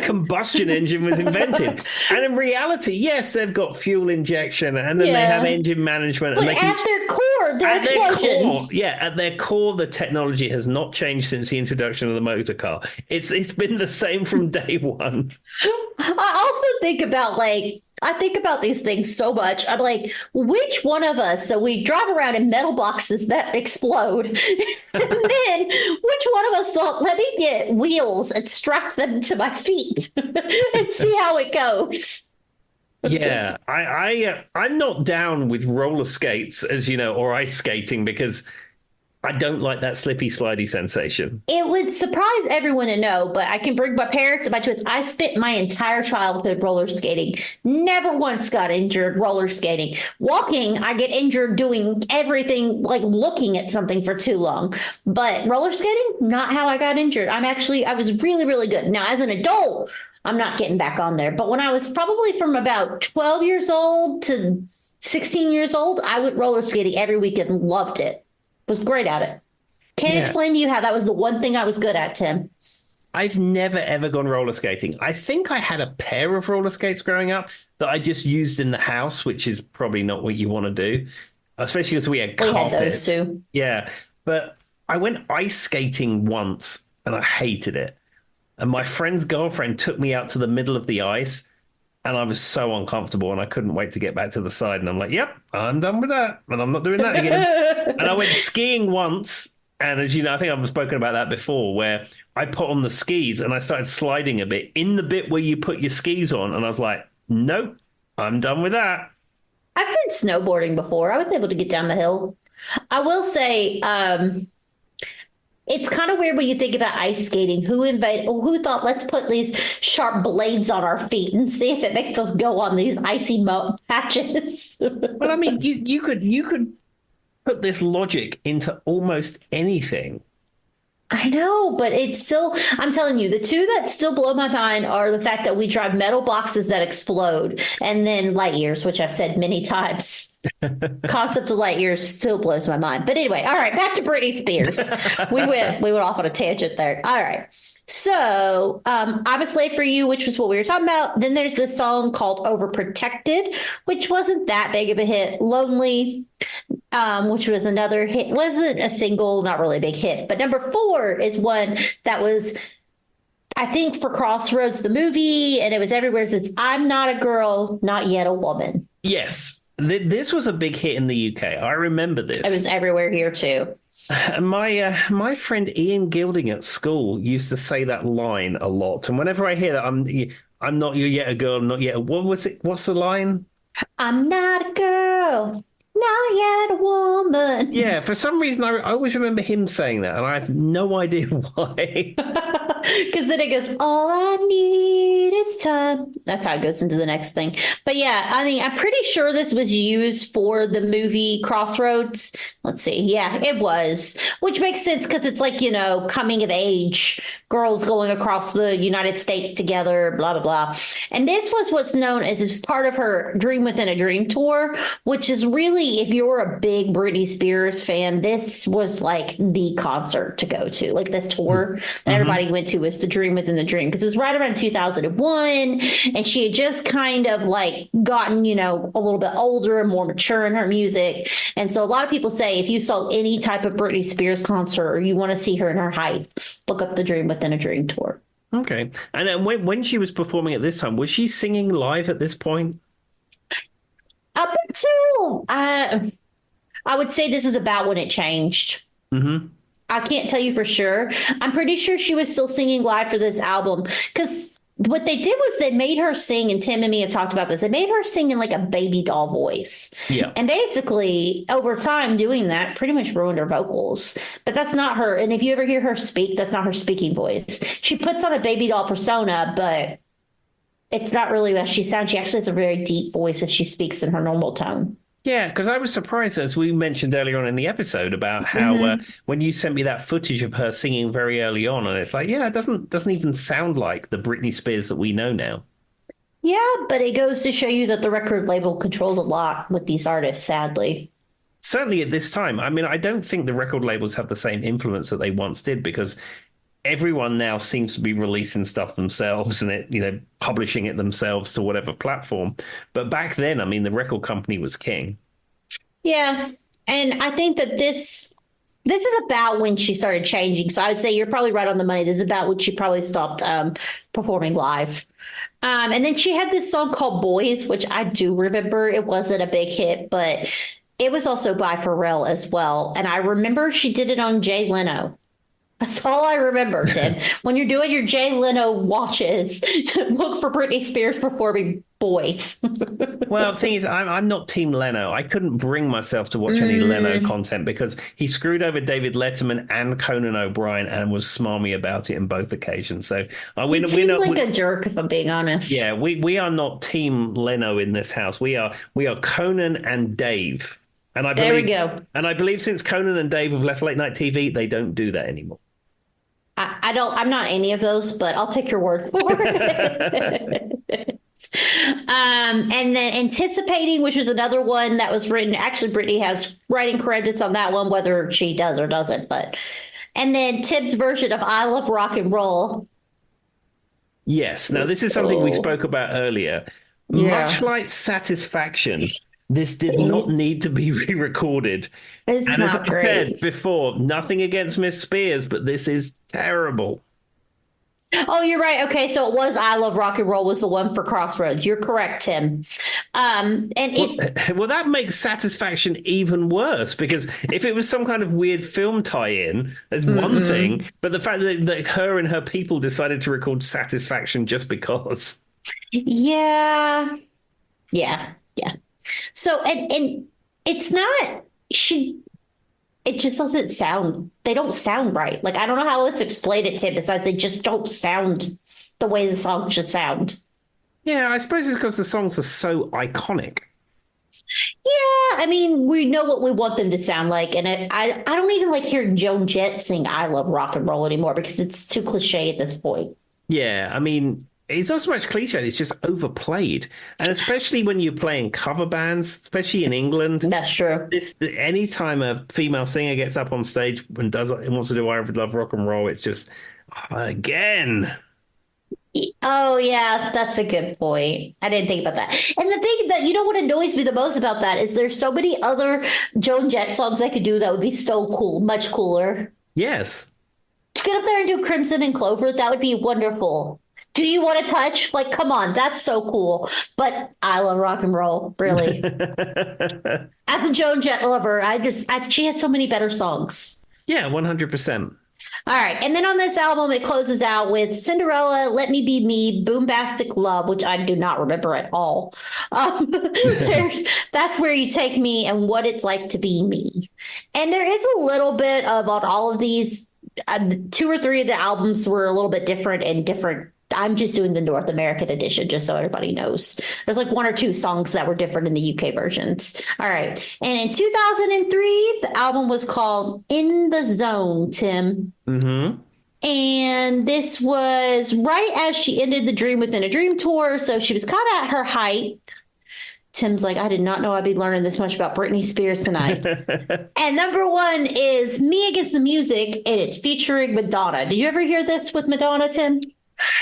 combustion engine was invented. And in reality, yes, they've got fuel injection, and then they have engine management. But at their core, they're explosions. At their core, the technology has not changed since the introduction of the motor car. It's been the same from day one. I also think about these things so much. I'm like, which one of us? So we drive around in metal boxes that explode. And then which one of us thought, let me get wheels and strap them to my feet and see how it goes? Yeah, I'm not down with roller skates, as you know, or ice skating, because I don't like that slippy, slidey sensation. It would surprise everyone to know, but I can bring my parents and my twins. I spent my entire childhood roller skating. Never once got injured roller skating. Walking, I get injured doing everything, like looking at something for too long. But roller skating, not how I got injured. I was really, really good. Now, as an adult, I'm not getting back on there. But when I was probably from about 12 years old to 16 years old, I went roller skating every weekend and loved it. Was great at it. Can't explain to you how that was the one thing I was good at, Tim. I've never ever gone roller skating. I think I had a pair of roller skates growing up that I just used in the house, which is probably not what you want to do, especially because we had carpet. We had those too. Yeah, but I went ice skating once and I hated it. And my friend's girlfriend took me out to the middle of the ice. And I was so uncomfortable and I couldn't wait to get back to the side. And I'm like, yep, I'm done with that. And I'm not doing that again. And I went skiing once. And as you know, I think I've spoken about that before, where I put on the skis and I started sliding a bit in the bit where you put your skis on. And I was like, nope, I'm done with that. I've been snowboarding before. I was able to get down the hill. I will say, it's kind of weird when you think about ice skating. Who thought, let's put these sharp blades on our feet and see if it makes us go on these icy patches? Well, I mean, you could put this logic into almost anything. I know, but it's still, I'm telling you, the two that still blow my mind are the fact that we drive metal boxes that explode and then light years, which I've said many times. Concept of light years still blows my mind. But anyway, all right, back to Britney Spears. We went off on a tangent there. All right. So I'm a Slave for You, which was what we were talking about. Then there's this song called Overprotected, which wasn't that big of a hit. Lonely, which was another hit. Wasn't a single, not really a big hit. But number 4 is one that was, I think, for Crossroads, the movie, and it was everywhere. It says, I'm not a girl, not yet a woman. Yes. This was a big hit in the UK. I remember this. It was everywhere here, too. My friend Ian Gilding at school used to say that line a lot, and whenever I hear that, I'm not yet a girl, not yet. What was it? What's the line? I'm not a girl, not yet a woman. Yeah, for some reason I always remember him saying that, and I have no idea why. Because then it goes, all I need is time. That's how it goes into the next thing. But yeah, I mean, I'm pretty sure this was used for the movie Crossroads. Let's see. Yeah, it was, which makes sense because it's like, coming of age, girls going across the United States together, blah, blah, blah. And this was what's known as part of her Dream Within a Dream tour, which is really, if you're a big Britney Spears fan, this was like the concert to go to. Like this tour that everybody went to was the Dream Within the Dream, because it was right around 2001. And she had just kind of like gotten, a little bit older and more mature in her music. And so a lot of people say if you saw any type of Britney Spears concert or you want to see her in her height, look up the Dream Within a Dream tour. Okay. And then when she was performing at this time, was she singing live at this point? Up until I would say this is about when it changed. Mm-hmm. I can't tell you for sure. I'm pretty sure she was still singing live for this album, because what they did was they made her sing, and Tim and me have talked about this. They made her sing in like a baby doll voice. Yeah. And basically, over time doing that pretty much ruined her vocals. But that's not her. And if you ever hear her speak, that's not her speaking voice. She puts on a baby doll persona, but it's not really how she sounds. She actually has a very deep voice if she speaks in her normal tone. Yeah, because I was surprised, as we mentioned earlier on in the episode, about how when you sent me that footage of her singing very early on, and it's like, yeah, it doesn't even sound like the Britney Spears that we know now. Yeah, but it goes to show you that the record label controls a lot with these artists, sadly. Certainly at this time. I mean, I don't think the record labels have the same influence that they once did, because everyone now seems to be releasing stuff themselves and publishing it themselves to whatever platform. But back then, I mean, the record company was king. Yeah. And I think that this is about when she started changing. So I would say you're probably right on the money. This is about when she probably stopped performing live. And then she had this song called Boys, which I do remember. It wasn't a big hit, but it was also by Pharrell as well. And I remember she did it on Jay Leno. That's all I remember, Tim. When you're doing your Jay Leno watches, look for Britney Spears performing Boys. Well, the thing is, I'm not Team Leno. I couldn't bring myself to watch any Leno content because he screwed over David Letterman and Conan O'Brien and was smarmy about it in both occasions. So He seems like a jerk, if I'm being honest. Yeah, we are not Team Leno in this house. We are Conan and Dave. And I believe, there we go. And I believe since Conan and Dave have left late night TV, they don't do that anymore. I'm not any of those, but I'll take your word for it. And then Anticipating, which is another one that was written. Actually, Britney has writing credits on that one, whether she does or doesn't. And then Tim's version of I Love Rock and Roll. Yes. Now, this is something we spoke about earlier. Yeah. Much like Satisfaction, this did not need to be re-recorded. It's and as not I great. said before, nothing against Miss Spears, but this is terrible. Oh, you're right. Okay, so it was I Love Rock and Roll was the one for Crossroads. You're correct, Tim. Well, that makes Satisfaction even worse because if it was some kind of weird film tie-in, there's one thing, but the fact that her and her people decided to record Satisfaction just because. Yeah. So and it's not it just doesn't sound, they don't sound right. Like, I don't know how else to explain it, Tim, besides they just don't sound the way the song should sound. Yeah, I suppose it's because the songs are so iconic. Yeah, I mean, we know what we want them to sound like. And I don't even like hearing Joan Jett sing I Love Rock and Roll anymore because it's too cliche at this point. Yeah, I mean, it's not so much cliche, it's just overplayed. And especially when you're playing cover bands, especially in England. That's true. Anytime a female singer gets up on stage and wants to do I Love Rock and Roll, it's just, again. Oh, yeah, that's a good point. I didn't think about that. And the thing that, what annoys me the most about that is there's so many other Joan Jett songs I could do that would be so cool, much cooler. Yes. Get up there and do Crimson and Clover. That would be wonderful. Do you want to touch? Like, come on, that's so cool. But I love rock and roll, really. As a Joan Jett lover, she has so many better songs. Yeah, 100%. All right. And then on this album, it closes out with Cinderella, Let Me Be Me, Boombastic Love, which I do not remember at all. That's Where You Take Me, and What It's Like to Be Me. And there is a little bit of on all of these. 2 or 3 of the albums were a little bit different and different. I'm just doing the North American edition, just so everybody knows. There's like 1 or 2 songs that were different in the UK versions. All right. And in 2003, the album was called In the Zone, Tim. Mm-hmm. And this was right as she ended the Dream Within a Dream tour. So she was kind of at her height. Tim's like, I did not know I'd be learning this much about Britney Spears tonight. And number 1 is Me Against the Music, and it's featuring Madonna. Did you ever hear this with Madonna, Tim?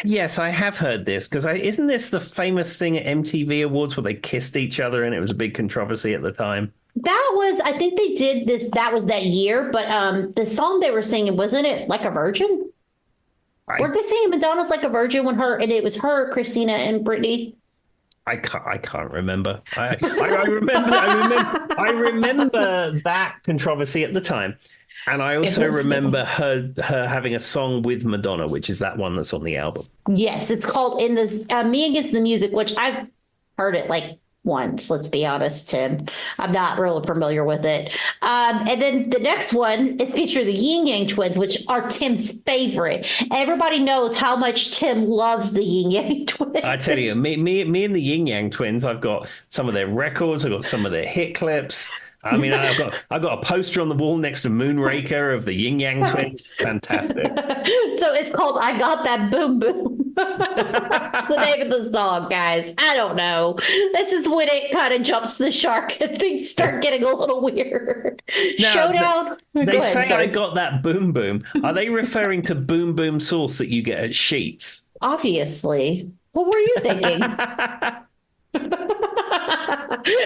Yes, I have heard this because isn't this the famous thing at MTV Awards where they kissed each other and it was a big controversy at the time? I think they did this, that was that year, but the song they were singing, wasn't it Like a Virgin? Weren't they singing Madonna's Like a Virgin and it was her, Christina, and Britney? I can't remember. I remember that controversy at the time. And I also remember her having a song with Madonna, which is that one that's on the album. Yes, it's called In This Me Against the Music, which I've heard it like once, let's be honest, Tim. I'm not really familiar with it. And then the next one is featuring the Yin Yang Twins, which are Tim's favorite. Everybody knows how much Tim loves the Yin Yang Twins. I tell you, me and the Yin Yang Twins, I've got some of their records, I've got some of their hit clips. I mean, I've got a poster on the wall next to Moonraker of the Yin Yang Twins. Fantastic. So it's called I Got That Boom Boom. That's the name of the song, guys. I don't know. This is when it kind of jumps the shark and things start getting a little weird. Now, Showdown. They say I got that boom boom. Are they referring to boom boom sauce that you get at Sheetz? Obviously. What were you thinking?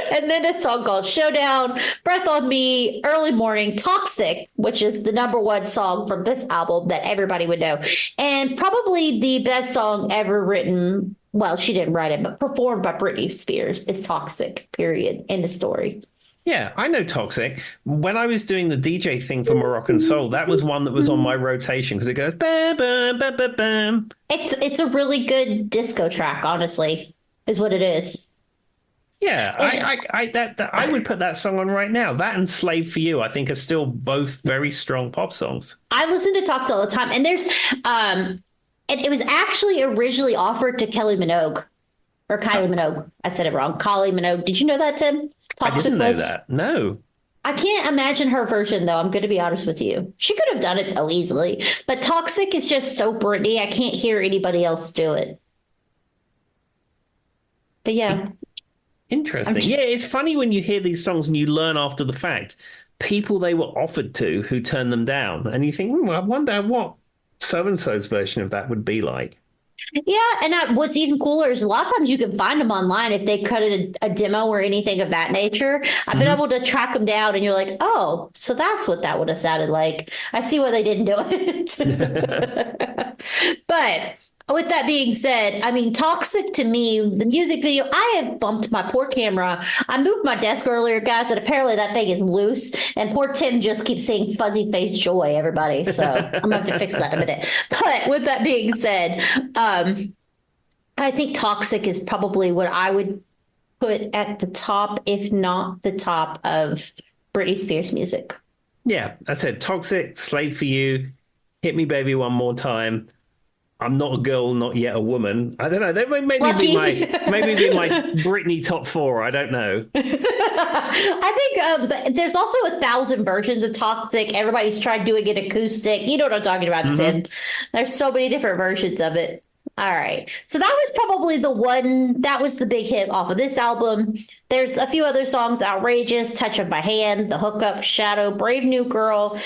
And then a song called Showdown, Breath on Me, Early Morning, Toxic, which is the number 1 song from this album that everybody would know. And probably the best song ever written. Well, she didn't write it, but performed by Britney Spears is Toxic, period. End of story. Yeah, I know Toxic. When I was doing the DJ thing for Moroccan Soul, that was one that was on my rotation because it goes bam, bam, bam, bam, bam. It's a really good disco track, honestly, is what it is. Yeah, And I would put that song on right now. That and Slave for You, I think, are still both very strong pop songs. I listen to Toxic all the time, and and it was actually originally offered to Kelly Minogue or Kylie Minogue. I said it wrong. Kylie Minogue. Did you know that, Tim? I Toxic didn't know was. that. No. I can't imagine her version though. I'm going to be honest with you. She could have done it though easily, but Toxic is just so Britney. I can't hear anybody else do it. But yeah, Interesting. Yeah, it's funny when you hear these songs and you learn after the fact people they were offered to who turned them down, and you think, I wonder what so and so's version of that would be like. yeah. And what's even cooler is a lot of times you can find them online if they cut a demo or anything of that nature. I've been able to track them down, and you're like, oh, so that's what that would have sounded like. I see why they didn't do it. But with that being said, I mean, Toxic to me, the music video, I have bumped my poor camera. I moved my desk earlier, guys, and apparently that thing is loose. And poor Tim just keeps saying fuzzy face joy, everybody. So I'm going to have to fix that in a minute. But with that being said, I think Toxic is probably what I would put at the top, if not the top of Britney Spears music. Yeah, I said Toxic, Slave for You, Hit Me Baby One More Time. I'm not a girl, not yet a woman. I don't know. They maybe be my Britney top four. I don't know. I think but there's also 1,000 versions of Toxic. Everybody's tried doing it acoustic. You know what I'm talking about, Tim. There's so many different versions of it. All right. So that was probably the one that was the big hit off of this album. There's a few other songs: Outrageous, Touch of My Hand, The Hookup, Shadow, Brave New Girl,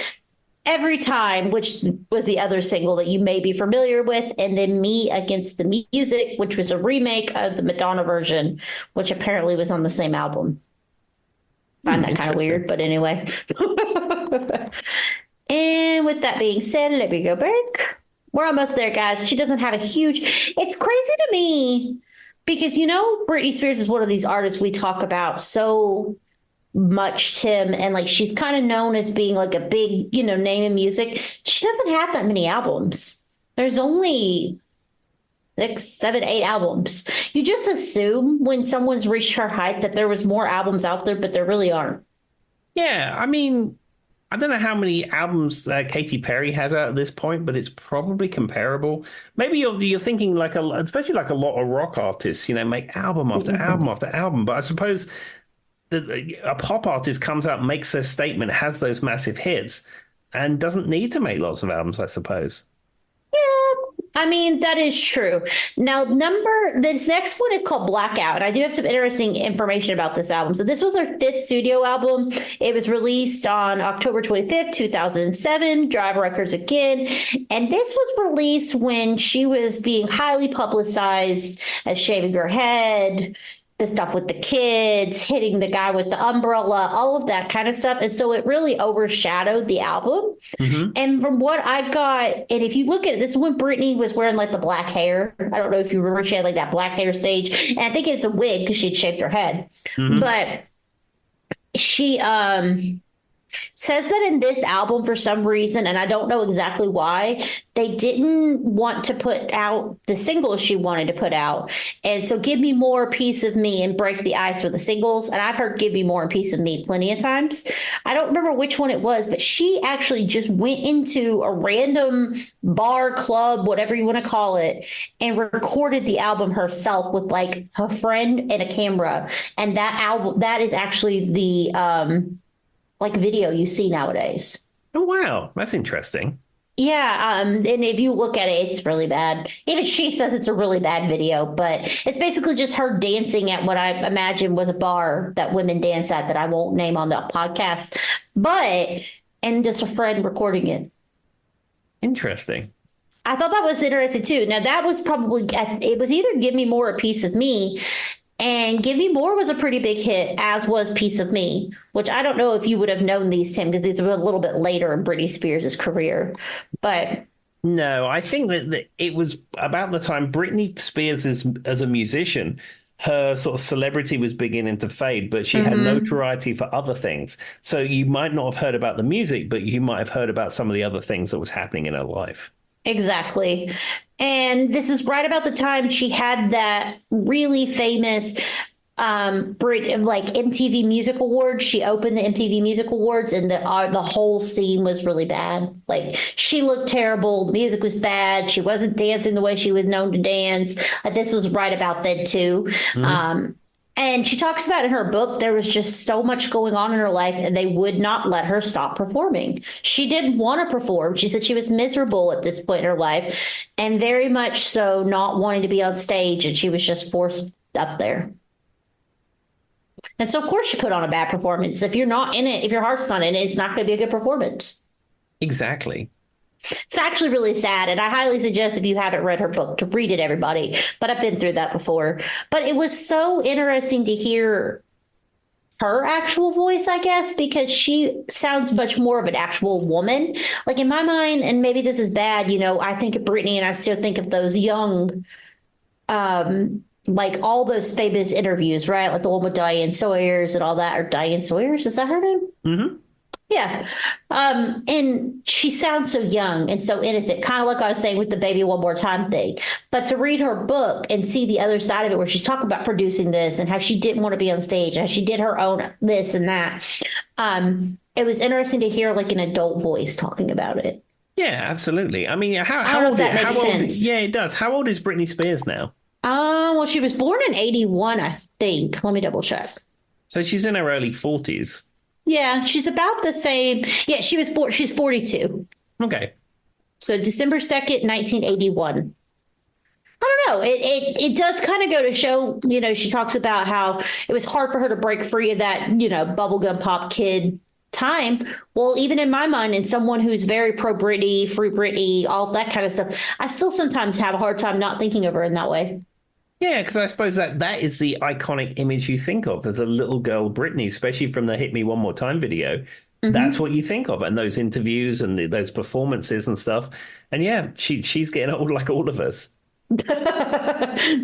Every Time, which was the other single that you may be familiar with, and then Me Against the Music, which was a remake of the Madonna version, which apparently was on the same album. Find that kind of weird, but anyway. And with that being said, let me go back. We're almost there, guys. She doesn't have a huge... It's crazy to me because, Britney Spears is one of these artists we talk about so much, Tim, and like she's kind of known as being like a big name in music. She doesn't have that many albums. There's only 6, 7, 8 albums. You just assume when someone's reached her height that there was more albums out there, but there really aren't. Yeah, I mean, I don't know how many albums Katy Perry has out at this point, but it's probably comparable. Maybe you're thinking especially like a lot of rock artists, make album after album after album. But I suppose a pop artist comes out, makes their statement, has those massive hits, and doesn't need to make lots of albums, I suppose. Yeah, I mean, that is true. Now, this next one is called Blackout. And I do have some interesting information about this album. So this was her 5th studio album. It was released on October 25th, 2007, Drive Records again. And this was released when she was being highly publicized as shaving her head, the stuff with the kids, hitting the guy with the umbrella, all of that kind of stuff. And so it really overshadowed the album. And from what I got, and if you look at it, this is when Britney was wearing like the black hair. I don't know if you remember, she had like that black hair stage. And I think it's a wig because she'd shaved her head. But she says that in this album, for some reason, and I don't know exactly why, they didn't want to put out the singles she wanted to put out. And so Give Me More, Piece of Me, and Break the Ice were the singles. And I've heard Give Me More and Piece of Me plenty of times. I don't remember which one it was, but she actually just went into a random bar, club, whatever you want to call it, and recorded the album herself with like her friend and a camera. And that is actually the video you see nowadays. Oh, wow. That's interesting. Yeah. And if you look at it, it's really bad. Even she says it's a really bad video, but it's basically just her dancing at what I imagine was a bar that women dance at that I won't name on the podcast, and just a friend recording it. Interesting. I thought that was interesting too. Now that was it was either Give Me More or Piece of Me. And Give Me More was a pretty big hit, as was Piece of Me, which I don't know if you would have known these, Tim, because these were a little bit later in Britney Spears' career. But no, I think that it was about the time Britney Spears as a musician her sort of celebrity was beginning to fade, but she had Mm-hmm. notoriety for other things. So you might not have heard about the music, but you might have heard about some of the other things that was happening in her life. Exactly. And this is right about the time she had that really famous like MTV Music Awards. She opened the MTV Music Awards, and the whole scene was really bad. Like, she looked terrible. The music was bad. She wasn't dancing the way she was known to dance. This was right about then too. Hmm. And she talks about in her book, there was just so much going on in her life, and they would not let her stop performing. She didn't want to perform. She said she was miserable at this point in her life, and very much so not wanting to be on stage, and she was just forced up there. And so, of course, you put on a bad performance. If you're not in it, if your heart's not in it, it's not going to be a good performance. Exactly. It's actually really sad. And I highly suggest, if you haven't read her book, to read it, everybody. But I've been through that before. But it was so interesting to hear her actual voice, I guess, because she sounds much more of an actual woman. Like, in my mind, and maybe this is bad, I think of Britney and I still think of those young like all those famous interviews, right? Like the one with Diane Sawyers and all that, or Diane Sawyers, is that her name? Hmm. Yeah. And she sounds so young and so innocent, kind of like I was saying with the Baby One More Time thing. But to read her book and see the other side of it, where she's talking about producing this and how she didn't want to be on stage, how she did her own this and that. It was interesting to hear like an adult voice talking about it. Yeah, absolutely. I mean, I don't know if that makes sense. Yeah, it does. How old is Britney Spears now? Well, she was born in 81, I think. Let me double check. So she's in her early 40s. Yeah, she's about the same. Yeah, she was born, she's 42. Okay. So December 2nd, 1981. I don't know. It does kind of go to show, she talks about how it was hard for her to break free of that, bubblegum pop kid time. Well, even in my mind, and someone who's very pro Britney, free Britney, all that kind of stuff, I still sometimes have a hard time not thinking of her in that way. Yeah, because I suppose that is the iconic image you think of the little girl Britney, especially from the "Hit Me One More Time" video. That's Mm-hmm. what you think of, and those interviews and those performances and stuff. And yeah, she's getting old like all of us.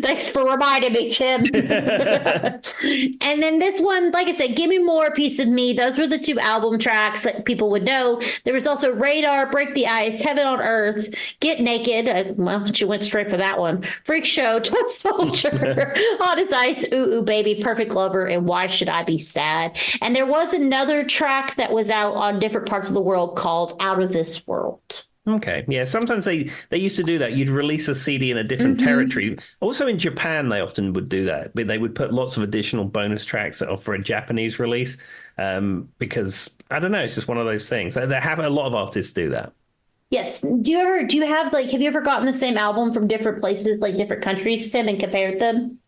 Thanks for reminding me, Tim. And then this one, like I said, Give Me More, Piece of Me. Those were the two album tracks that people would know. There was also Radar, Break the Ice, Heaven on Earth, Get Naked. Well, she went straight for that one. Freak Show, Toy Soldier, Hot as Ice, Ooh Ooh Baby, Perfect Lover, and Why Should I Be Sad? And there was another track that was out on different parts of the world called Out of This World. Okay, yeah. Sometimes they used to do that. You'd release a CD in a different territory. Also in Japan, they often would do that. But they would put lots of additional bonus tracks for a Japanese release. Because I don't know, it's just one of those things. They have a lot of artists do that. Yes. Have you ever gotten the same album from different places, like different countries, Tim, and compared them?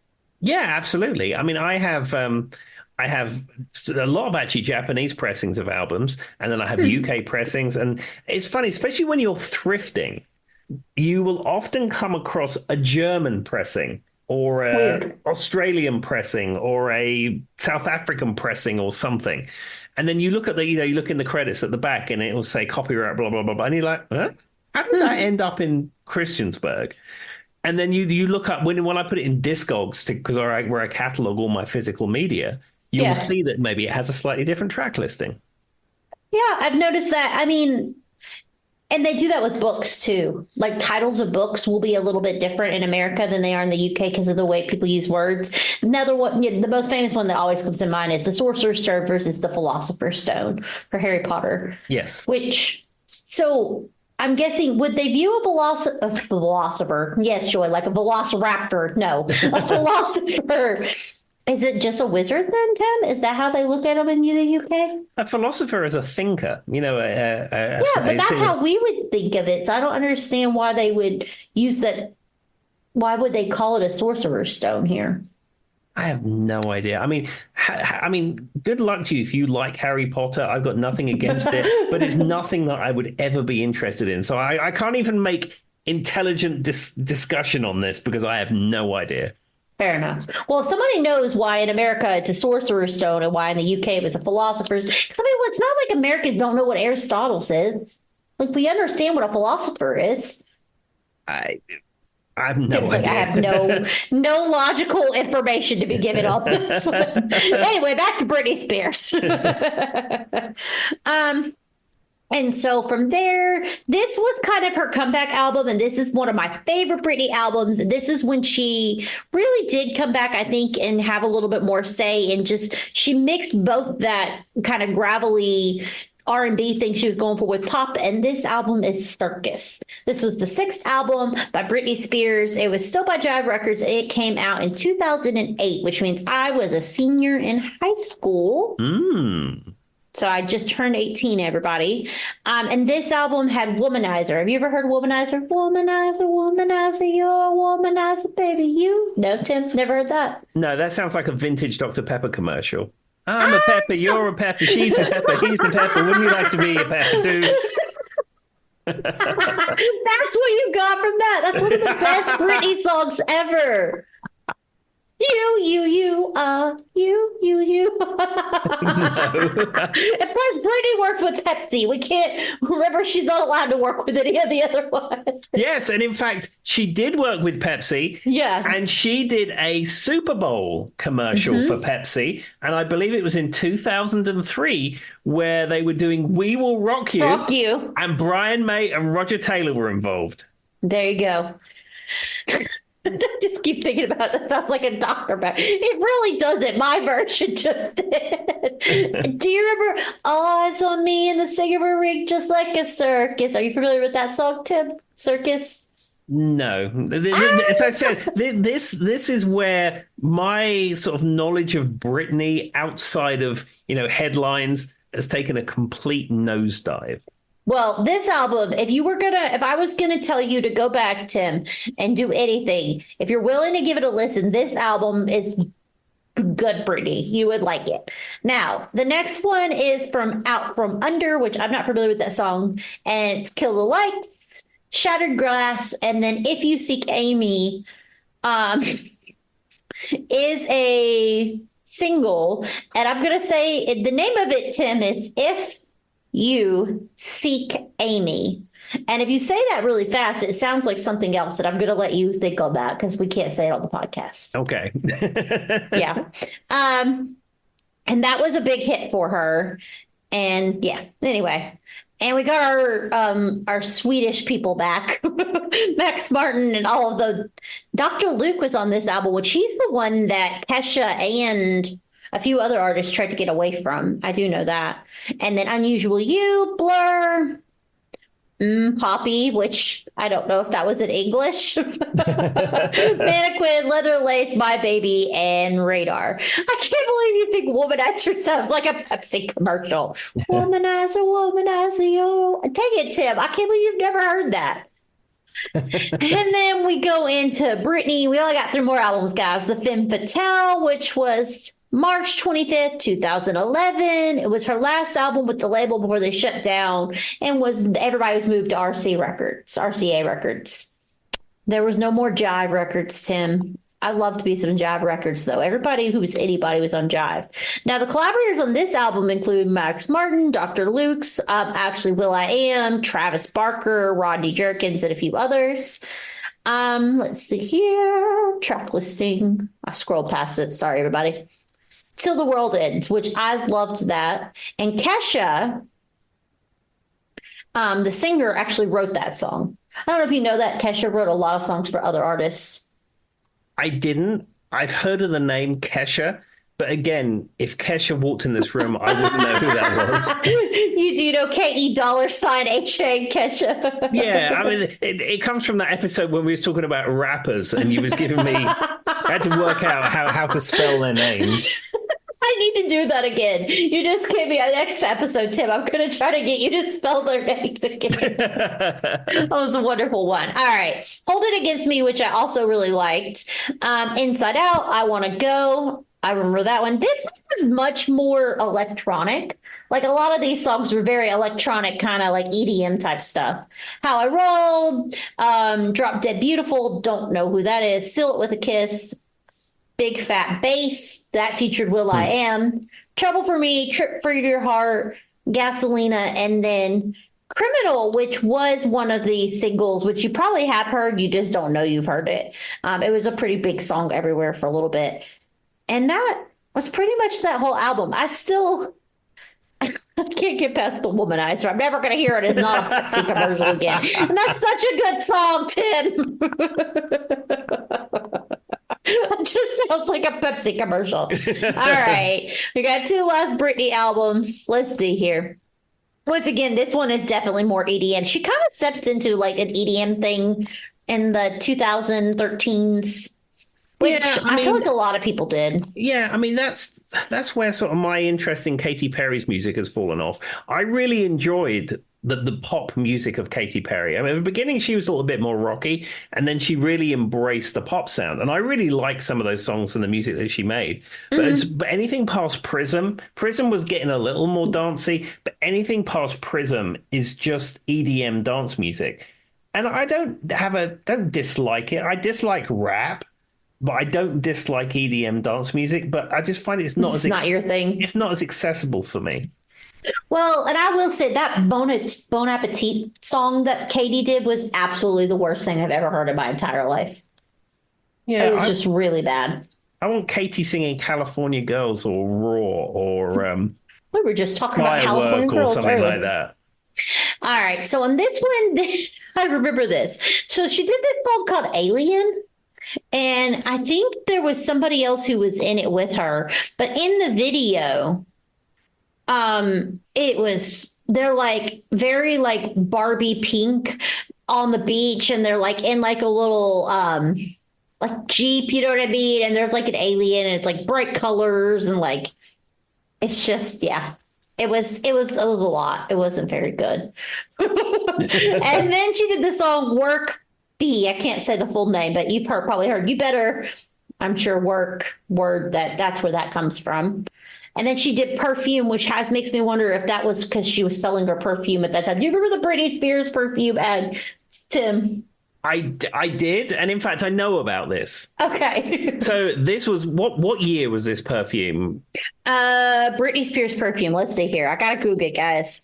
Yeah, absolutely. I mean, I have a lot of actually Japanese pressings of albums, and then I have UK pressings. And it's funny, especially when you're thrifting, you will often come across a German pressing or a Weird. Australian pressing or a South African pressing or something. And then you look at you look in the credits at the back and it will say copyright, blah, blah, blah, blah. And you're like, huh? How did that end up in Christiansburg? And then you look up when I put it in Discogs because where I catalog all my physical media, you will Yeah. see that maybe it has a slightly different track listing. Yeah, I've noticed that. I mean, and they do that with books too. Like titles of books will be a little bit different in America than they are in the UK because of the way people use words. Another one, the most famous one that always comes to mind is The Sorcerer's Stone versus The Philosopher's Stone for Harry Potter, Yes. so I'm guessing, would they view a philosopher? Yes, Joy, like a velociraptor. No, a philosopher. Is it just a wizard then, Tim? Is that how they look at them in the UK? A philosopher is a thinker, Yeah, but that's how we would think of it. So I don't understand why they would use that. Why would they call it a sorcerer's stone here? I have no idea. I mean, good luck to you if you like Harry Potter. I've got nothing against it, but it's nothing that I would ever be interested in. So I can't even make intelligent discussion on this because I have no idea. Fair enough. Well, if somebody knows why in America it's a sorcerer's stone and why in the UK it was a philosopher's, because I mean, well, it's not like Americans don't know what Aristotle says. Like we understand what a philosopher is. I I have no Tim's like, I have idea. no logical information to be given on this one. Anyway, back to Britney Spears. And so from there, this was kind of her comeback album, and this is one of my favorite Britney albums. This is when she really did come back, I think, and have a little bit more say, and just she mixed both that kind of gravelly R&B thing she was going for with pop, and this album is Circus. This was the sixth album by Britney Spears. It was still by Jive Records, and it came out in 2008, which means I was a senior in high school. So I just turned 18, everybody. And this album had Womanizer. Have you ever heard Womanizer? Womanizer, womanizer, you're a womanizer, baby. You? No, Tim, never heard that. No, that sounds like a vintage Dr. Pepper commercial. I'm a pepper, you're a pepper, she's a pepper, he's a pepper. Wouldn't you like to be a pepper, dude? That's what you got from that. That's one of the best Britney songs ever. You, you. No. Of course, Britney works with Pepsi. We can't remember she's not allowed to work with any of the other ones. Yes, and in fact, she did work with Pepsi. Yeah. And she did a Super Bowl commercial for Pepsi. And I believe it was in 2003 where they were doing We Will Rock You. Rock You. And Brian May and Roger Taylor were involved. There you go. I just keep thinking about that. Sounds like a doctor back. It really doesn't. My version just did. Do you remember All Eyes on Me in the cigarette rig, just like a circus? Are you familiar with that song, Tim? Circus? No. As I said, this is where my sort of knowledge of Britney outside of, headlines has taken a complete nosedive. Well, this album, if I was gonna tell you to go back, Tim, and do anything, if you're willing to give it a listen, this album is good, Britney. You would like it. Now, the next one is from Out From Under, which I'm not familiar with that song, and it's Kill the Lights, Shattered Glass, and then If You Seek Amy, is a single, and I'm gonna say the name of it, Tim, is If You Seek Amy. And if you say that really fast, it sounds like something else, and I'm going to let you think on that because we can't say it on the podcast. Okay. Yeah. And that was a big hit for her. And yeah, anyway. And we got our Swedish people back, Max Martin and all of the. Dr. Luke was on this album, which he's the one that Kesha and a few other artists tried to get away from. I do know that. And then Unusual You, Blur, Poppy, which I don't know if that was in English. Mannequin, Leather Lace, My Baby, and Radar. I can't believe you think Womanizer sounds like a Pepsi commercial. Womanizer, womanizer, yo. Take it, Tim. I can't believe you've never heard that. And then we go into Britney. We only got 3 more albums, guys. The Femme Fatale, which was March 25th, 2011. It was her last album with the label before they shut down, and everybody was moved to RCA Records. There was no more Jive Records, Tim. I love to be some Jive Records, though. Anybody was on Jive. Now, the collaborators on this album include Max Martin, Dr. Luke's, actually will.i.am, Travis Barker, Rodney Jerkins, and a few others. Let's see here. Track listing. I scrolled past it. Sorry, everybody. Till the World Ends, which I loved that. And Kesha, the singer, actually wrote that song. I don't know if you know that Kesha wrote a lot of songs for other artists. I didn't. I've heard of the name Kesha, but again, if Kesha walked in this room, I wouldn't know who that was. You do know Katie $HA Kesha. Yeah, I mean, it comes from that episode when we was talking about rappers, and you was giving me, I had to work out how to spell their names. I need to do that again. You just gave me a next episode, Tim. I'm going to try to get you to spell their names again. That was a wonderful one. All right. Hold It Against Me, which I also really liked. Inside Out, I Want to Go. I remember that one. This one was much more electronic. Like a lot of these songs were very electronic, kind of like EDM type stuff. How I Rolled, Drop Dead Beautiful, don't know who that is. Seal It With a Kiss. Big Fat Bass, that featured will.i.am, Trouble for Me, Trip for Your Heart, Gasolina, and then Criminal, which was one of the singles, which you probably have heard, you just don't know you've heard it. It was a pretty big song everywhere for a little bit. And that was pretty much that whole album. I can't get past the womanizer. I'm never going to hear it as not a Pepsi commercial again. And that's such a good song, Tim. It just sounds like a Pepsi commercial. All right. We got two last Britney albums. Let's see here. Once again, this one is definitely more EDM. She kind of stepped into like an EDM thing in the 2013s, which I feel like a lot of people did. Yeah, I mean, that's where sort of my interest in Katy Perry's music has fallen off. I really enjoyed the pop music of Katy Perry. I mean, at the beginning, she was a little bit more rocky, and then she really embraced the pop sound. And I really like some of those songs and the music that she made. But anything past Prism was getting a little more dancey, but anything past Prism is just EDM dance music. And I don't dislike it. I dislike rap. But I don't dislike EDM dance music, but I just find it's not your thing. It's not as accessible for me. Well, and I will say that Bon Appetit song that Katie did was absolutely the worst thing I've ever heard in my entire life. Yeah, it was just really bad. I want Katie singing California Girls or Raw or we were just talking about California Girls or something like that. All right, so on this one, I remember this. So she did this song called Alien. And I think there was somebody else who was in it with her. But in the video, they're like very like Barbie pink on the beach, and they're like in like a little like Jeep, you know what I mean? And there's like an alien, and it's like bright colors, and like it's just, yeah. It was a lot. It wasn't very good. And then she did the song Work B. I can't say the full name, but you've probably heard. You better, I'm sure, work word that's where that comes from. And then she did Perfume, which makes me wonder if that was because she was selling her perfume at that time. Do you remember the Britney Spears perfume ad, Tim? I did, and in fact, I know about this. Okay. So this was what year was this perfume? Britney Spears perfume. Let's see here. I gotta Google it, guys.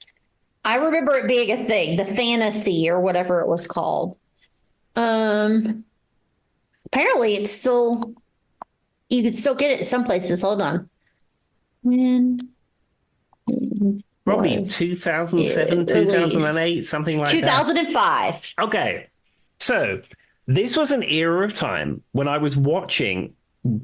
I remember it being a thing, the Fantasy or whatever it was called. Apparently it's still, you can still get it some places. Hold on. Probably 2007, 2008, something like 2005. that. 2005. Okay. So this was an era of time when I was watching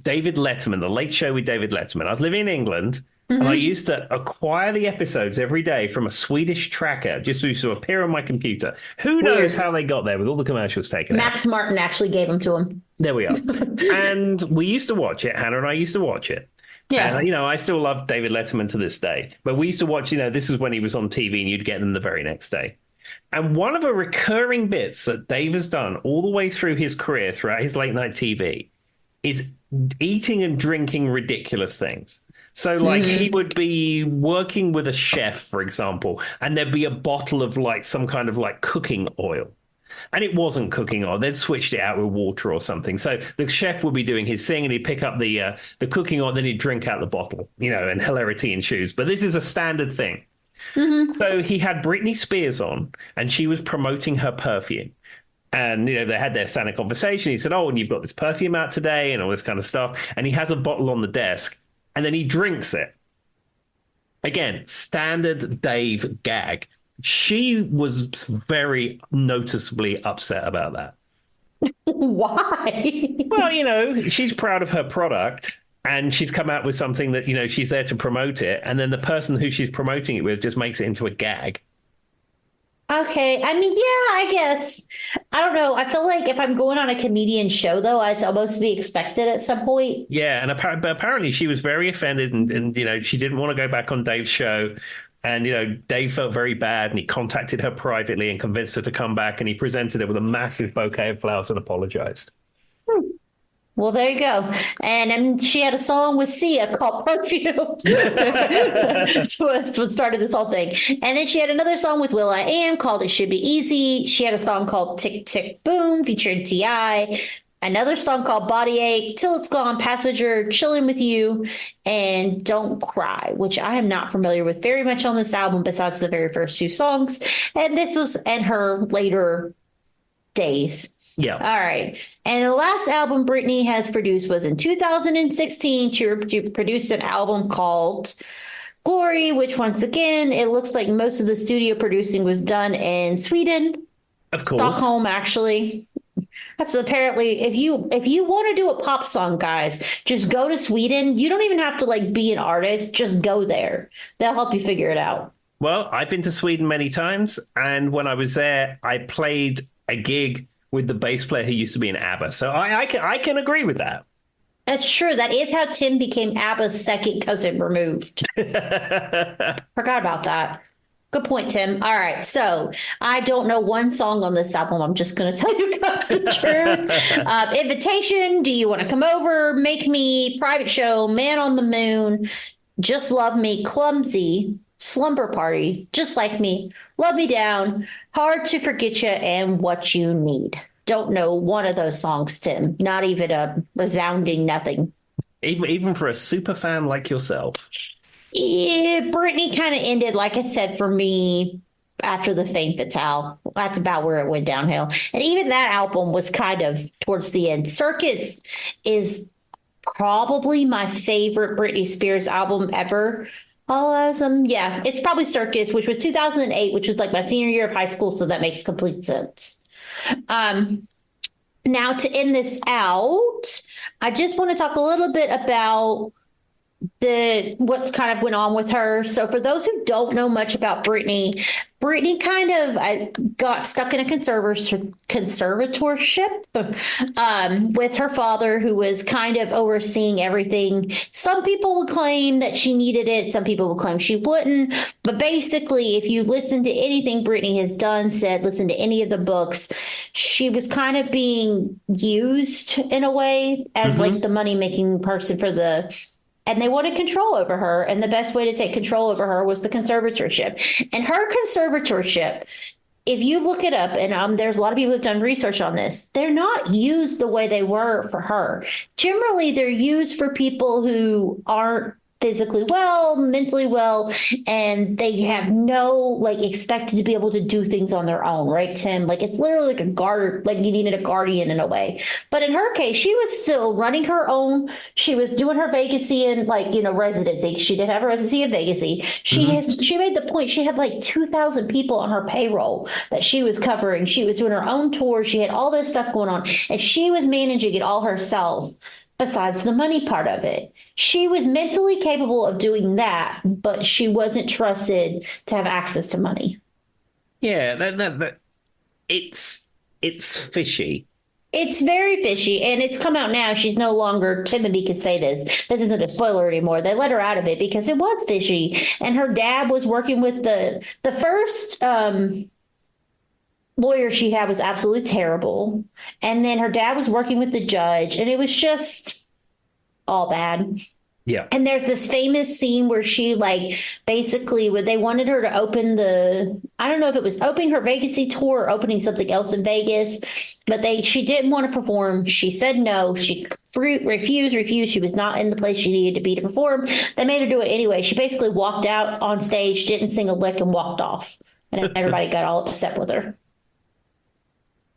David Letterman, the Late Show with David Letterman. I was living in England. And I used to acquire the episodes every day from a Swedish tracker just to appear on my computer. Who knows how they got there with all the commercials taken out. Max Martin actually gave them to him. There we are. And we used to watch it. Hannah and I used to watch it. Yeah. And, I still love David Letterman to this day. But we used to watch, this is when he was on TV and you'd get them the very next day. And one of the recurring bits that Dave has done all the way through his career, throughout his late night TV, is eating and drinking ridiculous things. So, like, he would be working with a chef, for example, and there'd be a bottle of, like, some kind of, like, cooking oil. And it wasn't cooking oil. They'd switched it out with water or something. So the chef would be doing his thing, and he'd pick up the cooking oil, then he'd drink out the bottle, and hilarity ensues. But this is a standard thing. So he had Britney Spears on, and she was promoting her perfume. And, they had their standard conversation. He said, and you've got this perfume out today and all this kind of stuff. And he has a bottle on the desk. And then he drinks it. Again, standard Dave gag. She was very noticeably upset about that. Why? Well, she's proud of her product and she's come out with something that, she's there to promote it. And then the person who she's promoting it with just makes it into a gag. Okay. I mean, yeah, I guess. I don't know. I feel like if I'm going on a comedian show, though, it's almost to be expected at some point. Yeah. And apparently she was very offended and, she didn't want to go back on Dave's show. And, Dave felt very bad and he contacted her privately and convinced her to come back. And he presented her with a massive bouquet of flowers and apologized. Well, there you go. And she had a song with Sia called Perfume. That's what started this whole thing. And then she had another song with will.i.am called It Should Be Easy. She had a song called Tick, Tick, Boom featuring T.I. another song called Body Ache, Till It's Gone, Passenger, Chilling With You, and Don't Cry, which I am not familiar with very much on this album besides the very first two songs. And this was in her later days. Yeah. All right. And the last album Britney has produced was in 2016. She produced an album called Glory, which once again, it looks like most of the studio producing was done in Sweden. Of course. Stockholm, actually. That's apparently if you want to do a pop song, guys, just go to Sweden. You don't even have to like be an artist. Just go there. They'll help you figure it out. Well, I've been to Sweden many times, and when I was there, I played a gig with the bass player who used to be in ABBA. So I can agree with that. That's true. That is how Tim became ABBA's second cousin removed. Forgot about that. Good point, Tim. All right. So I don't know one song on this album. I'm just going to tell you guys the truth. Invitation, Do You Want to Come Over, Make Me, Private Show, Man on the Moon, Just Love Me, Clumsy, Slumber Party, Just Like Me, Love Me Down, Hard to Forget You, and What You Need. Don't know one of those songs, Tim. Not even a resounding nothing. Even for a super fan like yourself. Yeah, Britney kind of ended, like I said, for me after the Femme Fatale. That's about where it went downhill. And even that album was kind of towards the end. Circus is probably my favorite Britney Spears album ever. Yeah, it's probably Circus, which was 2008, which was like my senior year of high school. So that makes complete sense. Now to end this out, I just want to talk a little bit about what's kind of went on with her. So for those who don't know much about Britney kind of got stuck in a conservatorship with her father, who was kind of overseeing everything. Some people would claim that she needed it. Some people would claim she wouldn't. But basically, if you listen to anything Britney has done, said, listen to any of the books, she was kind of being used in a way as like the money-making person and they wanted control over her. And the best way to take control over her was the conservatorship. And her conservatorship, if you look it up, and there's a lot of people who've done research on this, they're not used the way they were for her. Generally, they're used for people who aren't physically well, mentally well, and they have no like expected to be able to do things on their own, right, Tim? Like it's literally like a guard, like you needed a guardian in a way. But in her case, she was still running her own. She was doing her vacancy and residency. She did have a residency in Vegasy. She made the point she had like 2,000 people on her payroll that she was covering. She was doing her own tour. She had all this stuff going on, and she was managing it all herself. Besides the money part of it, she was mentally capable of doing that, but she wasn't trusted to have access to money. Yeah, it's fishy. It's very fishy, and it's come out now. She's no longer, Tim and me can say this. This isn't a spoiler anymore. They let her out of it because it was fishy. And her dad was working with the first lawyer she had was absolutely terrible. And then her dad was working with the judge, and it was just all bad. Yeah. And there's this famous scene where she basically they wanted her to open I don't know if it was opening her Vegasy tour or opening something else in Vegas, but she didn't want to perform. She said no. She refused. She was not in the place she needed to be to perform. They made her do it anyway. She basically walked out on stage, didn't sing a lick, and walked off. And everybody got all upset with her.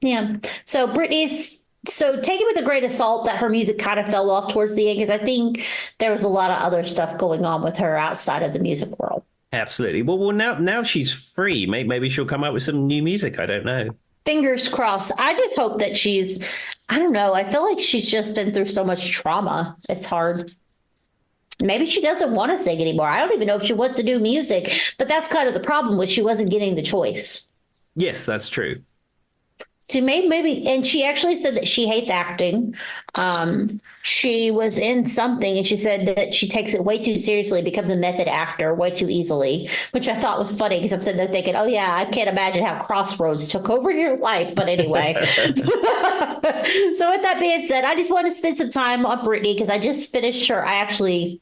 Yeah. So take it with a grain of salt that her music kind of fell off towards the end, because I think there was a lot of other stuff going on with her outside of the music world. Absolutely. Well, now she's free. Maybe she'll come out with some new music. I don't know. Fingers crossed. I just hope that I don't know. I feel like she's just been through so much trauma. It's hard. Maybe she doesn't want to sing anymore. I don't even know if she wants to do music, but that's kind of the problem with she wasn't getting the choice. Yes, that's true. So maybe, and she actually said that she hates acting. She was in something and she said that she takes it way too seriously, becomes a method actor way too easily, which I thought was funny because I'm sitting there thinking, oh yeah, I can't imagine how Crossroads took over your life. But anyway, so with that being said, I just want to spend some time on Britney because I actually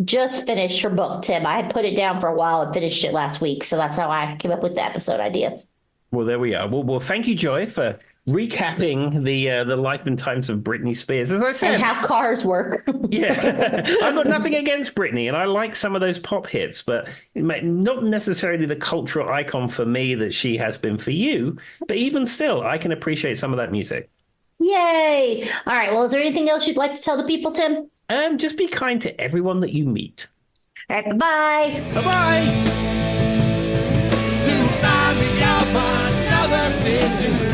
just finished her book, Tim. I had put it down for a while and finished it last week. So that's how I came up with the episode idea. Well, there we are. Well, thank you, Joy, for recapping the life and times of Britney Spears. As I said, and how cars work. yeah, I've got nothing against Britney, and I like some of those pop hits, but not necessarily the cultural icon for me that she has been for you. But even still, I can appreciate some of that music. Yay! All right. Well, is there anything else you'd like to tell the people, Tim? Just be kind to everyone that you meet. All right. Bye-bye. Bye-bye. To remind me of another day to